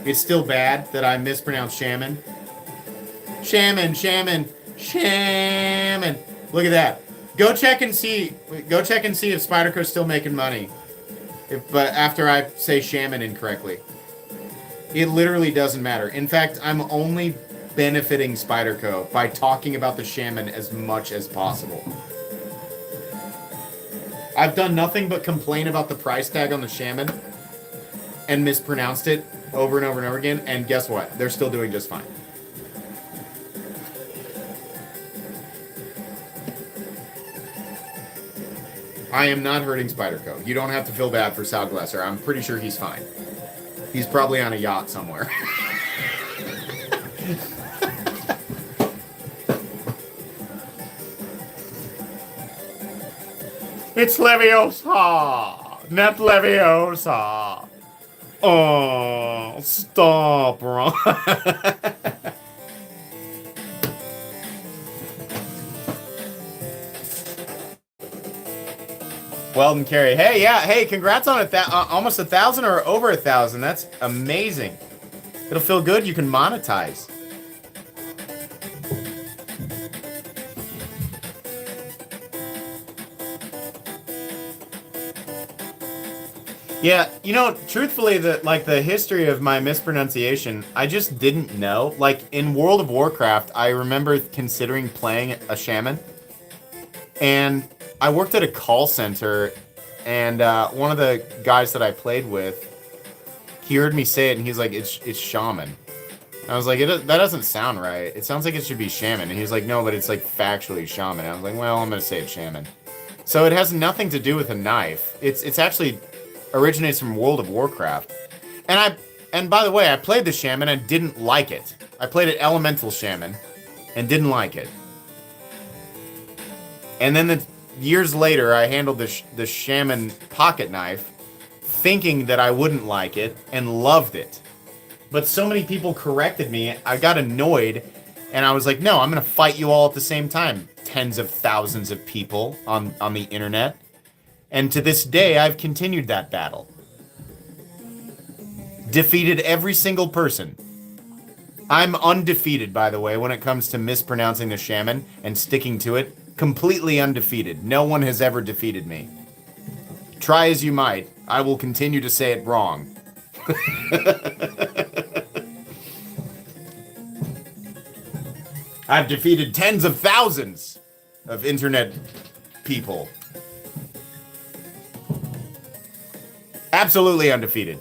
It's still bad that I mispronounced Shaman. Shaman. Look at that. Go check and see if Spyderco's still making money. But after I say Shaman incorrectly. It literally doesn't matter. In fact, I'm only benefiting Spyderco by talking about the Shaman as much as possible. I've done nothing but complain about the price tag on the Shaman and mispronounced it over and over and over again, and guess what? They're still doing just fine. I am not hurting Spyderco. You don't have to feel bad for Sal Glesser. I'm pretty sure he's fine. He's probably on a yacht somewhere. It's Leviosa! Net Leviosa! Oh, stop, Ron. Weldon Carey. Hey, yeah, hey, congrats on almost 1,000 or over 1,000. That's amazing. It'll feel good. You can monetize. Yeah, you know, truthfully, the history of my mispronunciation, I just didn't know. Like, in World of Warcraft, I remember considering playing a shaman. And I worked at a call center, and one of the guys that I played with, he heard me say it, and he's like, it's shaman. And I was like, that doesn't sound right. It sounds like it should be shaman. And he was like, no, but it's like factually shaman. And I was like, well, I'm going to say it's shaman. So it has nothing to do with a knife. It's actually originates from World of Warcraft. And by the way, I played the shaman and didn't like it. I played it Elemental Shaman and didn't like it. And then years later, I handled the Shaman pocket knife, thinking that I wouldn't like it, and loved it. But so many people corrected me, I got annoyed, and I was like, no, I'm going to fight you all at the same time. Tens of thousands of people on the internet. And to this day, I've continued that battle. Defeated every single person. I'm undefeated, by the way, when it comes to mispronouncing the Shaman and sticking to it. Completely undefeated. No one has ever defeated me. Try as you might, I will continue to say it wrong. I've defeated tens of thousands of internet people. Absolutely undefeated.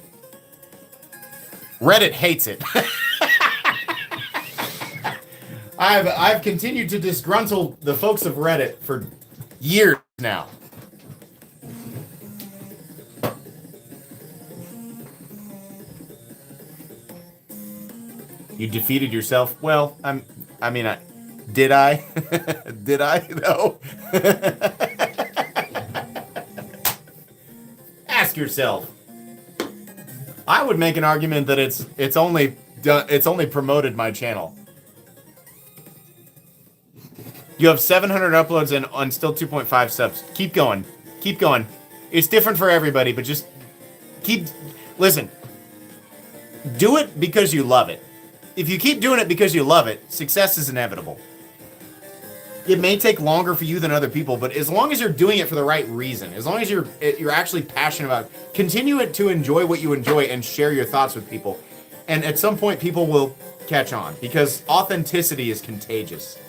Reddit hates it. I've continued to disgruntle the folks of Reddit for years now. You defeated yourself? Well, did I? Did I? No. Ask yourself. I would make an argument that it's only promoted my channel. You have 700 uploads and on still 2.5 subs. Keep going. Keep going. It's different for everybody, but just listen. Do it because you love it. If you keep doing it because you love it, success is inevitable. It may take longer for you than other people, but as long as you're doing it for the right reason, as long as you're actually passionate about it, continue it to enjoy what you enjoy and share your thoughts with people. And at some point, people will catch on because authenticity is contagious.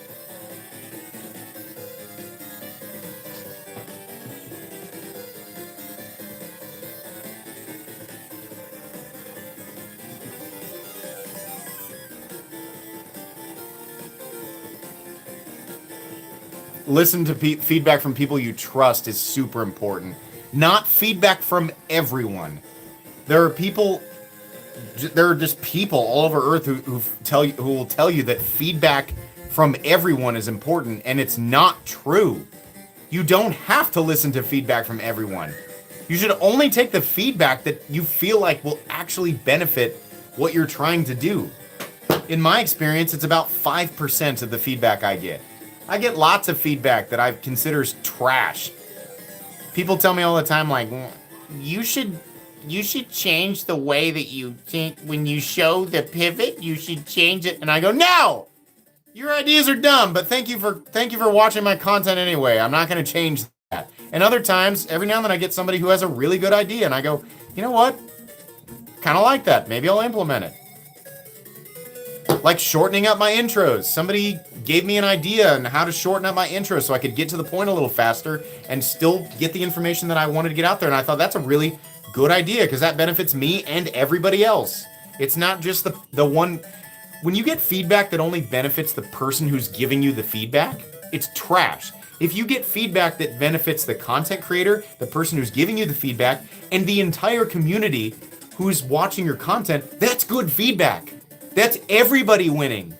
Listen to feedback from people you trust is super important. Not feedback from everyone. There are just people all over Earth who will tell you that feedback from everyone is important, and it's not true. You don't have to listen to feedback from everyone. You should only take the feedback that you feel like will actually benefit what you're trying to do. In my experience, it's about 5% of the feedback I get. I get lots of feedback that I consider trash. People tell me all the time, like, you should change the way that you think when you show the pivot. You should change it. And I go, no, your ideas are dumb, but thank you for watching my content anyway. I'm not going to change that. And other times, every now and then I get somebody who has a really good idea, and I go, you know what? Kind of like that. Maybe I'll implement it. Like shortening up my intros. Somebody gave me an idea on how to shorten up my intro so I could get to the point a little faster and still get the information that I wanted to get out there. And I thought that's a really good idea because that benefits me and everybody else. It's not just the one. When you get feedback that only benefits the person who's giving you the feedback, it's trash. If you get feedback that benefits the content creator, the person who's giving you the feedback, and the entire community who's watching your content, that's good feedback. That's everybody winning.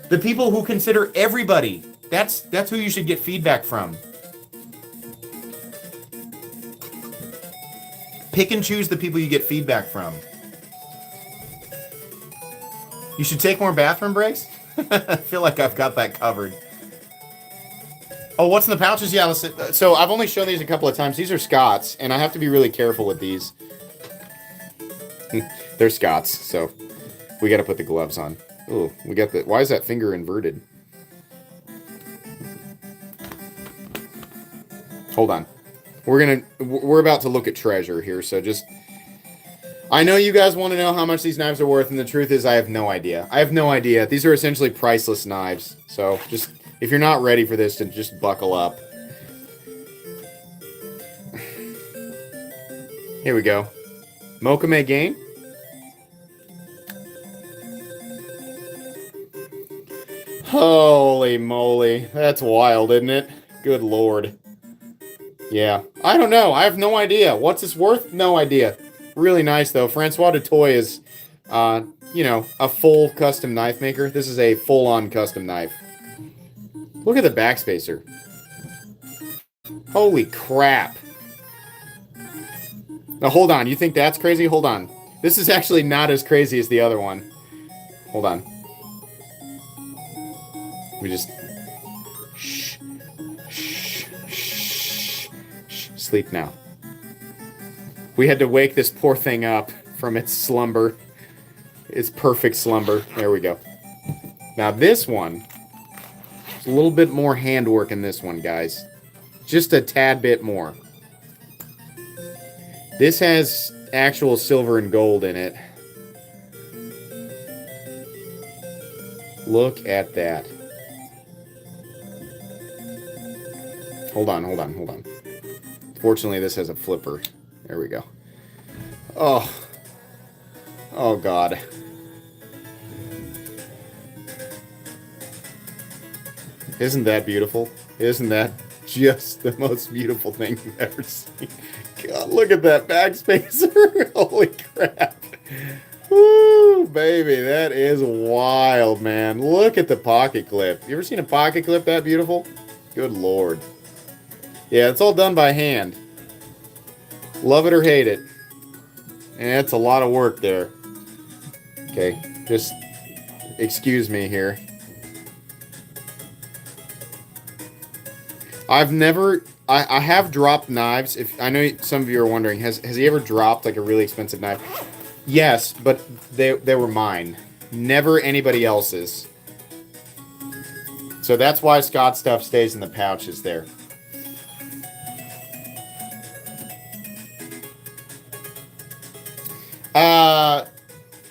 The people who consider everybody, that's who you should get feedback from. Pick and choose the people you get feedback from. You should take more bathroom breaks? I feel like I've got that covered. Oh, what's in the pouches? Yeah, listen. So I've only shown these a couple of times. These are Scots, and I have to be really careful with these. They're Scots, so we got to put the gloves on. Ooh, we got the. Why is that finger inverted? Hold on. We're about to look at treasure here, so just. I know you guys want to know how much these knives are worth, and the truth is I have no idea. I have no idea. These are essentially priceless knives, so just if you're not ready for this, then just buckle up. Here we go. Mokame Game. Holy moly. That's wild, isn't it? Good lord. Yeah. I don't know. I have no idea. What's this worth? No idea. Really nice, though. Francois Dutoy is, you know, a full custom knife maker. This is a full-on custom knife. Look at the backspacer. Holy crap. Now, hold on. You think that's crazy? Hold on. This is actually not as crazy as the other one. Hold on. We just... Shh. Shh. Shh. Shh. Sleep now. We had to wake this poor thing up from its slumber. Its perfect slumber. There we go. Now this one... There's a little bit more handwork in this one, guys. Just a tad bit more. This has actual silver and gold in it. Look at that. Hold on, hold on, hold on. Fortunately, this has a flipper. There we go. Oh. Oh, God. Isn't that beautiful? Isn't that just the most beautiful thing you've ever seen? God, look at that backspacer. Holy crap. Woo, baby, that is wild, man. Look at the pocket clip. You ever seen a pocket clip that beautiful? Good Lord. Yeah, it's all done by hand. Love it or hate it. And it's a lot of work there. Okay, just excuse me here. I've never... I have dropped knives. If I know some of you are wondering, has he ever dropped like a really expensive knife? Yes, but they were mine. Never anybody else's. So that's why Scott's stuff stays in the pouches there.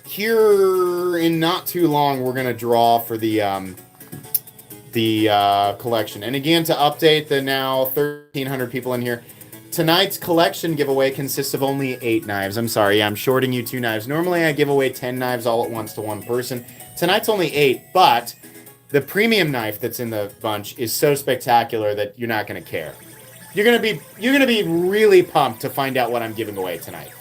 Here in not too long, we're gonna draw for the collection. And again, to update the now 1,300 people in here, tonight's collection giveaway consists of only 8 knives. I'm sorry, I'm shorting you 2 knives. Normally I give away 10 knives all at once to one person. Tonight's only 8, but the premium knife that's in the bunch is so spectacular that you're not going to care. You're gonna be really pumped to find out what I'm giving away tonight.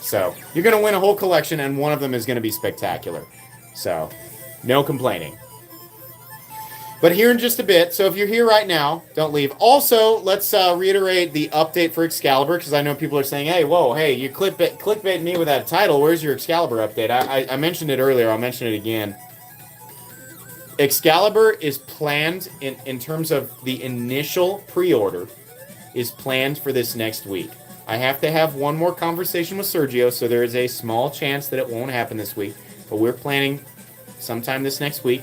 So you're gonna win a whole collection, and one of them is gonna be spectacular. So no complaining. But here in just a bit, so if you're here right now, don't leave. Also, let's reiterate the update for Excalibur, because I know people are saying, hey, whoa, hey, you clickbait me with that title. Where's your Excalibur update? I mentioned it earlier. I'll mention it again. Excalibur is planned, in terms of the initial pre-order, is planned for this next week. I have to have one more conversation with Sergio, so there is a small chance that it won't happen this week. But we're planning sometime this next week.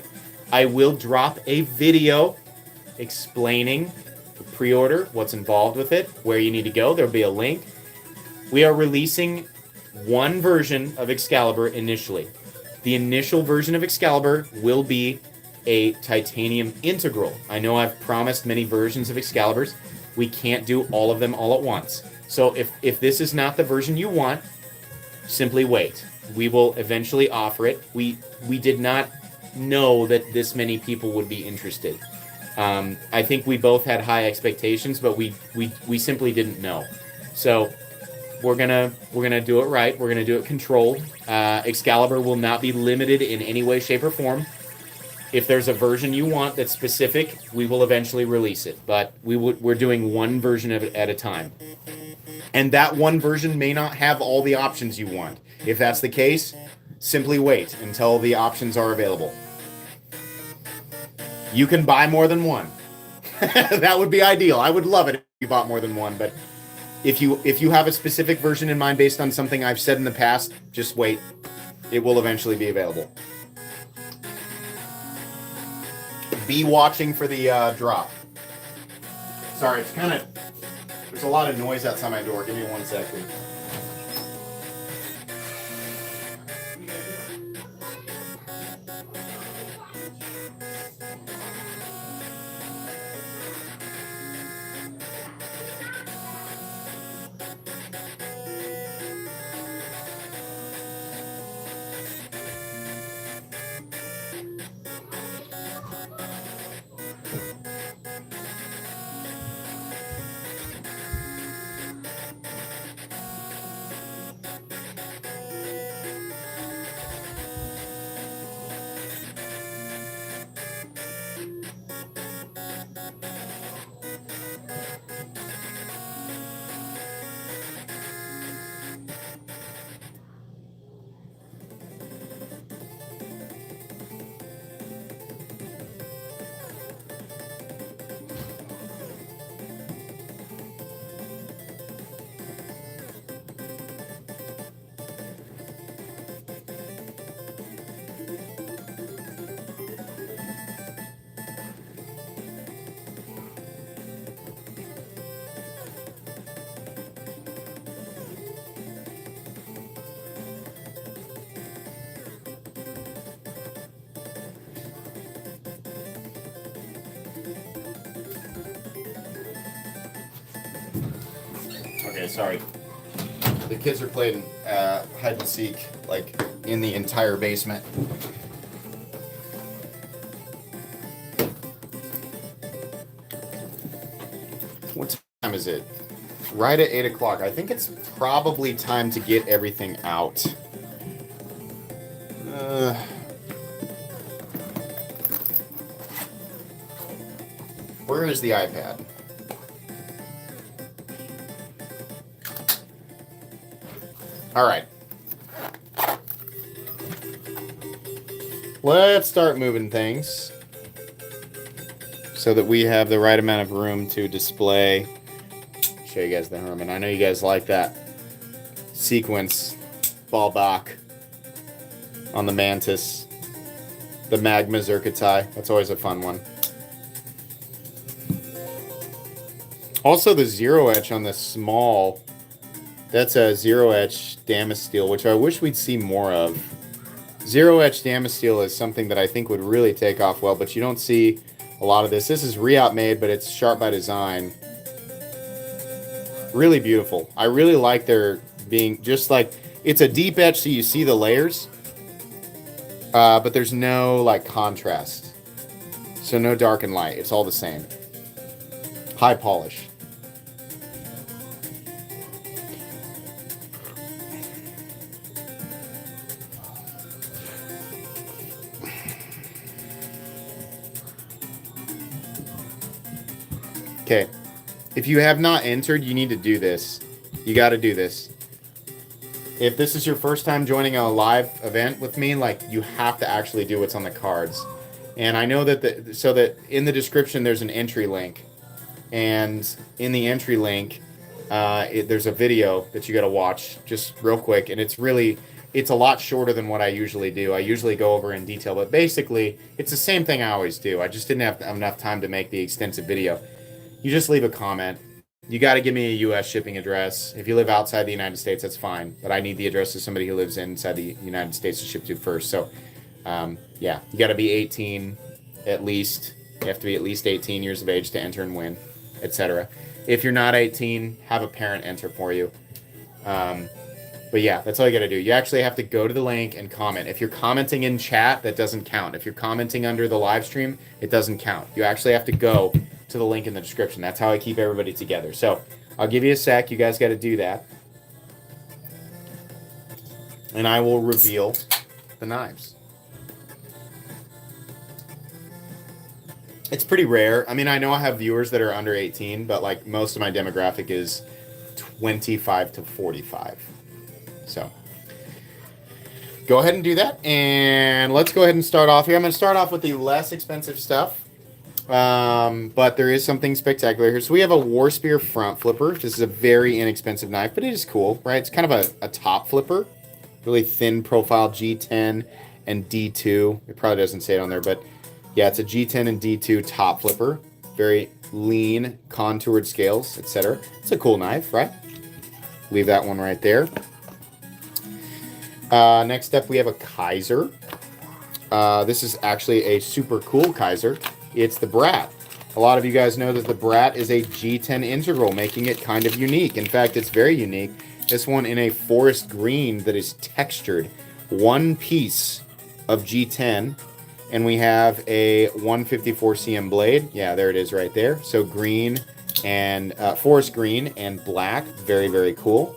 I will drop a video explaining the pre-order, what's involved with it, where you need to go. There'll be a link. We are releasing one version of Excalibur initially. The initial version of Excalibur will be a titanium integral. I know I've promised many versions of Excaliburs. We can't do all of them all at once. So if this is not the version you want, simply wait. We will eventually offer it. We did not know that this many people would be interested. I think we both had high expectations, but we simply didn't know. So we're gonna do it right. We're gonna do it controlled. Excalibur will not be limited in any way, shape, or form. If there's a version you want that's specific, we will eventually release it. But we're doing one version of it at a time. And that one version may not have all the options you want. If that's the case, simply wait until the options are available. You can buy more than one. That would be ideal. I would love it if you bought more than one. But if you have a specific version in mind based on something I've said in the past, just wait. It will eventually be available. Be watching for the drop. Sorry, it's kind of... There's a lot of noise outside my door. Give me 1 second. Okay, sorry. The kids are playing hide and seek, like, in the entire basement. What time is it? Right at 8 o'clock. I think it's probably time to get everything out. Where is the iPad? All right. Let's start moving things so that we have the right amount of room to display. Show you guys the Herman. I know you guys like that sequence ball back on the Mantis, the Magma Zerkatai. That's always a fun one. Also, the zero etch on the small. That's a zero etch Damasteel, which I wish we'd see more of. Zero etch Damasteel is something that I think would really take off well, but you don't see a lot of this. This is re-out made, but it's Sharp by Design. Really beautiful. I really like their being just like, it's a deep etch, so you see the layers, but there's no like contrast. So no dark and light. It's all the same. High polish. Okay, if you have not entered, you need to do this. You got to do this. If this is your first time joining a live event with me, like, you have to actually do what's on the cards. And I know that so that in the description there's an entry link, and in the entry link there's a video that you got to watch just real quick, and it's a lot shorter than what I usually do. I usually go over in detail, but basically it's the same thing I always do. I just didn't have enough time to make the extensive video. You just leave a comment. You got to give me a U.S. shipping address. If you live outside the United States, that's fine. But I need the address of somebody who lives inside the United States to ship to first. So, yeah, you got to be 18 at least. You have to be at least 18 years of age to enter and win, etc. If you're not 18, have a parent enter for you. But yeah, that's all you got to do. You actually have to go to the link and comment. If you're commenting in chat, that doesn't count. If you're commenting under the live stream, it doesn't count. You actually have to go to the link in the description. That's how I keep everybody together. So I'll give you a sec. You guys got to do that. And I will reveal the knives. It's pretty rare. I mean, I know I have viewers that are under 18, but like most of my demographic is 25 to 45. So go ahead and do that. And let's go ahead and start off here. I'm going to start off with the less expensive stuff. But there is something spectacular here. So we have a War Spear front flipper. This is a very inexpensive knife, but it is cool, right? It's kind of a top flipper. Really thin profile G10 and D2. It probably doesn't say it on there, but yeah, it's a G10 and D2 top flipper. Very lean, contoured scales, etc. It's a cool knife, right? Leave that one right there. Next up, we have a Kaiser. This is actually a super cool Kaiser. It's the Brat. A lot of you guys know that the Brat is a G10 integral, making it kind of unique. In fact, it's very unique. This one in a forest green that is textured. One piece of G10, and we have a 154 cm blade. Yeah, there it is right there. So green and forest green and black. Very, very cool.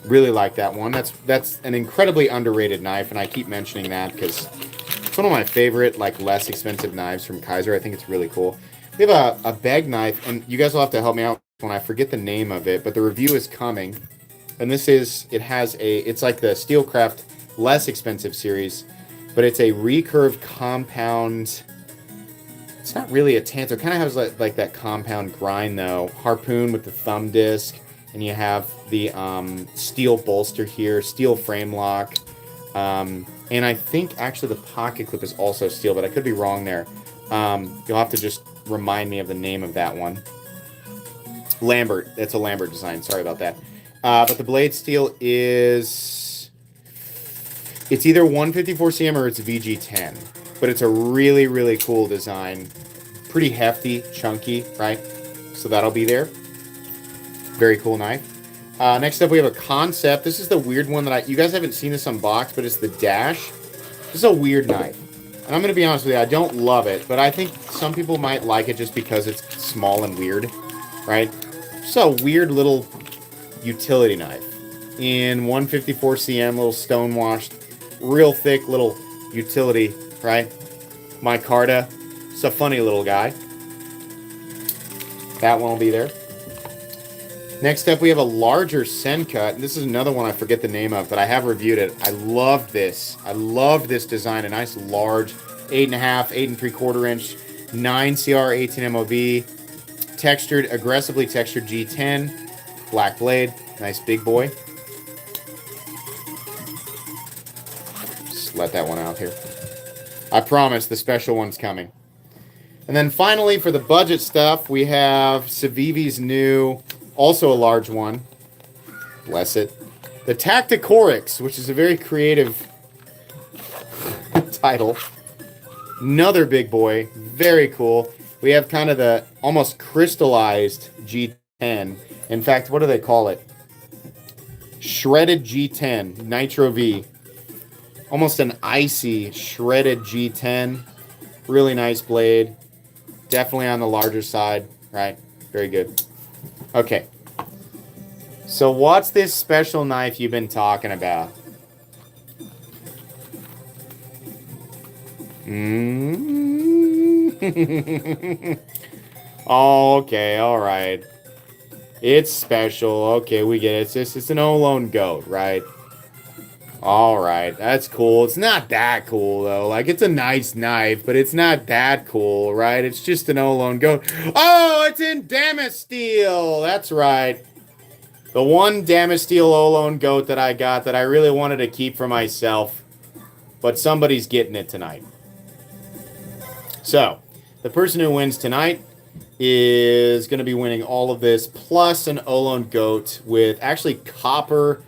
Really like that one. That's an incredibly underrated knife, and I keep mentioning that because it's one of my favorite, like, less expensive knives from Kaiser. I think it's really cool. We have a bag knife, and you guys will have to help me out when I forget the name of it, but the review is coming. And this is, it's like the Steelcraft less expensive series, but it's a recurved compound. It's not really a tanto. It kind of has like that compound grind, though. Harpoon with the thumb disc, and you have the steel bolster here, steel frame lock. And I think actually the pocket clip is also steel, but I could be wrong there. You'll have to just remind me of the name of that one. Lambert. That's a Lambert design. Sorry about that. But the blade steel is... It's either 154 cm or it's VG10. But it's a really, really cool design. Pretty hefty, chunky, right? So that'll be there. Very cool knife. Next up, we have a concept. This is the weird one that you guys haven't seen this unboxed, but it's the Dash. This is a weird knife. And I'm going to be honest with you, I don't love it, but I think some people might like it just because it's small and weird, right? Just a weird little utility knife. In 154 cm, little stone washed, real thick little utility, right? Micarta. It's a funny little guy. That one will be there. Next up, we have a larger Sen cut. This is another one I forget the name of, but I have reviewed it. I loved this. I loved this design. A nice large 8.5, 8 3/4 inch, 9 CR, 18 MOV, textured, aggressively textured G10, black blade, nice big boy. Just let that one out here. I promise the special one's coming. And then finally, for the budget stuff, we have Civivi's new, also a large one. Bless it. The Tacticorix, which is a very creative title. Another big boy. Very cool. We have kind of the almost crystallized G10. In fact, what do they call it? Shredded G10. Nitro V. Almost an icy shredded G10. Really nice blade. Definitely on the larger side. Right. Very good. Okay. So what's this special knife you've been talking about? Okay, alright. It's special. Okay, we get it. It's an Olone goat, right? Alright, that's cool. It's not that cool, though. Like, it's a nice knife, but it's not that cool, right? It's just an Olone goat. Oh, it's in Damasteel! That's right. The one Damasteel Olone goat that I got that I really wanted to keep for myself. But somebody's getting it tonight. So, the person who wins tonight is going to be winning all of this, plus an Olone goat with actually copper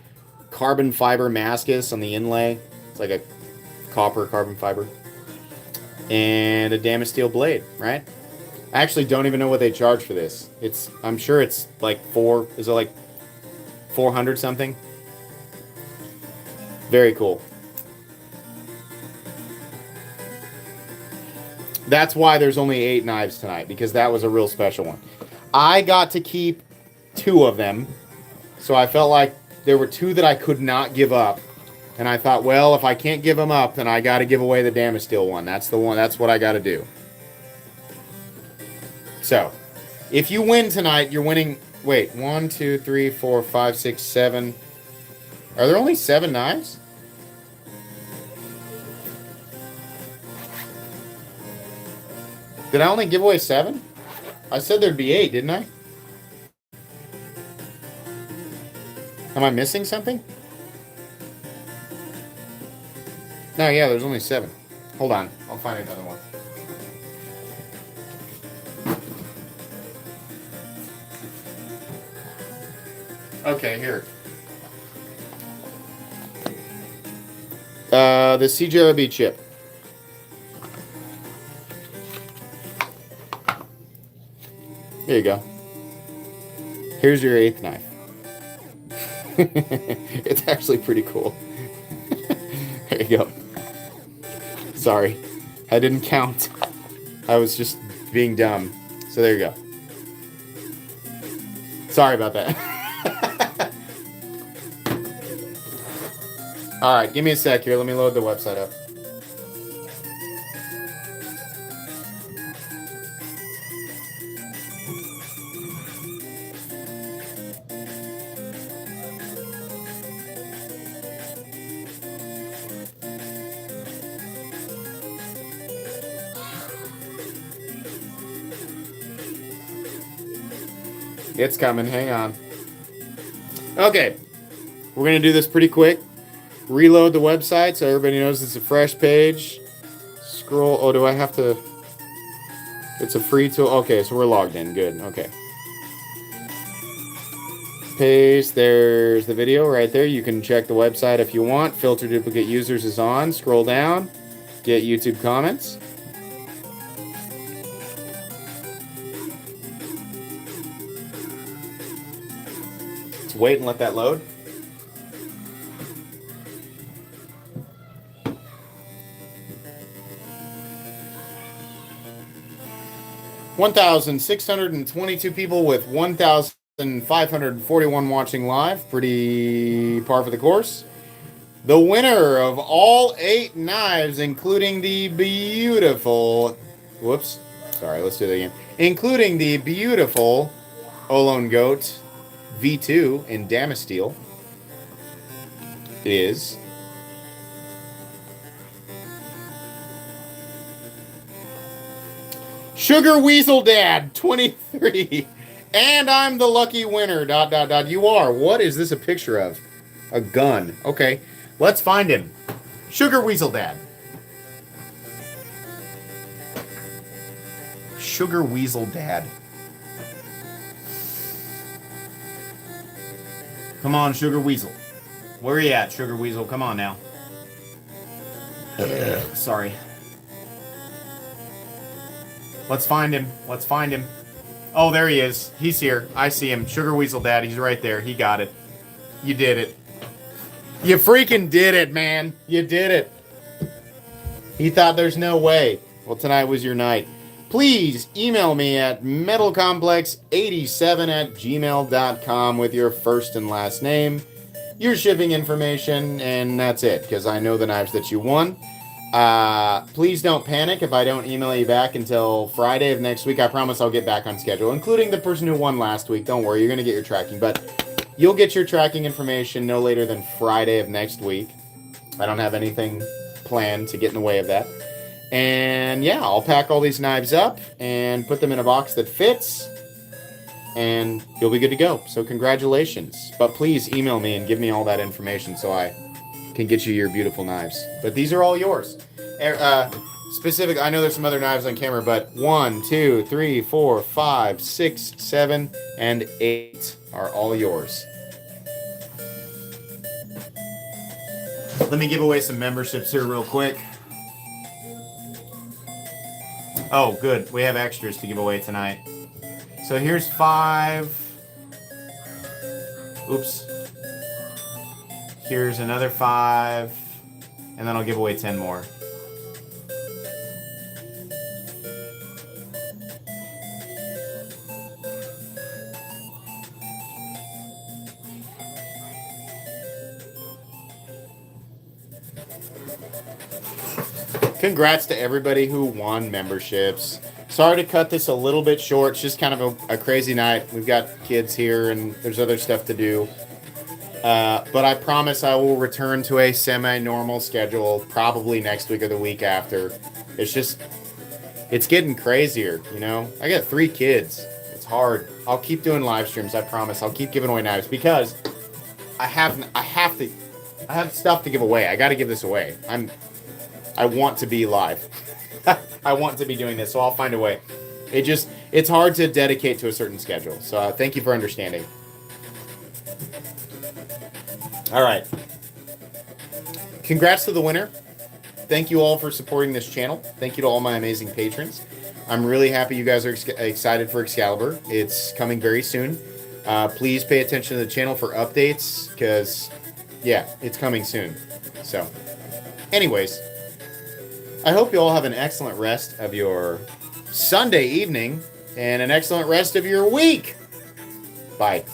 carbon fiber mascus on the inlay. It's like a copper carbon fiber. And a Damasteel blade, right? I actually don't even know what they charge for this. I'm sure it's like is it like 400 something? Very cool. That's why there's only 8 knives tonight, because that was a real special one. I got to keep 2 of them, so I felt like there were 2 that I could not give up. And I thought, well, if I can't give them up, then I got to give away the Damasteel one. That's the one. That's what I got to do. So, if you win tonight, you're winning... Wait, 1, 2, 3, 4, 5, 6, 7... Are there only 7 knives? Did I only give away 7? I said there'd be 8, didn't I? Am I missing something? No, yeah, there's only 7. Hold on. I'll find another one. Okay, here. The CJRB chip. There you go. Here's your 8th knife. It's actually pretty cool. There you go. Sorry. I didn't count. I was just being dumb. So there you go. Sorry about that. Alright, give me a sec here. Let me load the website up. It's coming. Hang on. Okay. We're going to do this pretty quick. Reload the website so everybody knows it's a fresh page. Scroll. Oh, do I have to? It's a free tool. Okay, so we're logged in. Good. Okay. Paste. There's the video right there. You can check the website if you want. Filter duplicate users is on. Scroll down. Get YouTube comments. wait and let that load. $1,622 people with 1,541 watching live. Pretty par for the course. The winner of all 8 knives, including the beautiful... Whoops. Sorry, let's do that again. Including the beautiful Olone Goat V2 in Damasteel is... Sugar Weasel Dad 23. And I'm the lucky winner. ... You are. What is this a picture of? A gun. Okay. Let's find him. Sugar Weasel Dad. Sugar Weasel Dad. Come on, Sugar Weasel. Where are you at, Sugar Weasel? Come on now. Sorry. Let's find him. Let's find him. Oh, there he is. He's here. I see him. Sugar Weasel Dad. He's right there. He got it. You did it. You freaking did it, man. You did it. He thought there's no way. Well, tonight was your night. Please email me at metalcomplex87@gmail.com with your first and last name, your shipping information, and that's it, because I know the knives that you won. Please don't panic if I don't email you back until Friday of next week. I promise I'll get back on schedule, including the person who won last week. Don't worry, you're going to get your tracking, but you'll get your tracking information no later than Friday of next week. I don't have anything planned to get in the way of that. And yeah, I'll pack all these knives up and put them in a box that fits, and you'll be good to go. So congratulations. But please email me and give me all that information so I can get you your beautiful knives. But these are all yours. Specific, I know there's some other knives on camera, but 1, 2, 3, 4, 5, 6, 7, and 8 are all yours. Let me give away some memberships here real quick. Oh, good. We have extras to give away tonight. So here's 5. Oops. Here's another 5. And then I'll give away 10 more. Congrats to everybody who won memberships. Sorry to cut this a little bit short. It's just kind of a crazy night. We've got kids here and there's other stuff to do. But I promise I will return to a semi-normal schedule probably next week or the week after. It's getting crazier, you know? I got 3 kids. It's hard. I'll keep doing live streams, I promise. I'll keep giving away knives because I have stuff to give away. I got to give this away. I want to be live. I want to be doing this, so I'll find a way. It's hard to dedicate to a certain schedule. So thank you for understanding. All right. Congrats to the winner. Thank you all for supporting this channel. Thank you to all my amazing patrons. I'm really happy you guys are excited for Excalibur. It's coming very soon. Please pay attention to the channel for updates because, yeah, it's coming soon. So, anyways, I hope you all have an excellent rest of your Sunday evening and an excellent rest of your week. Bye.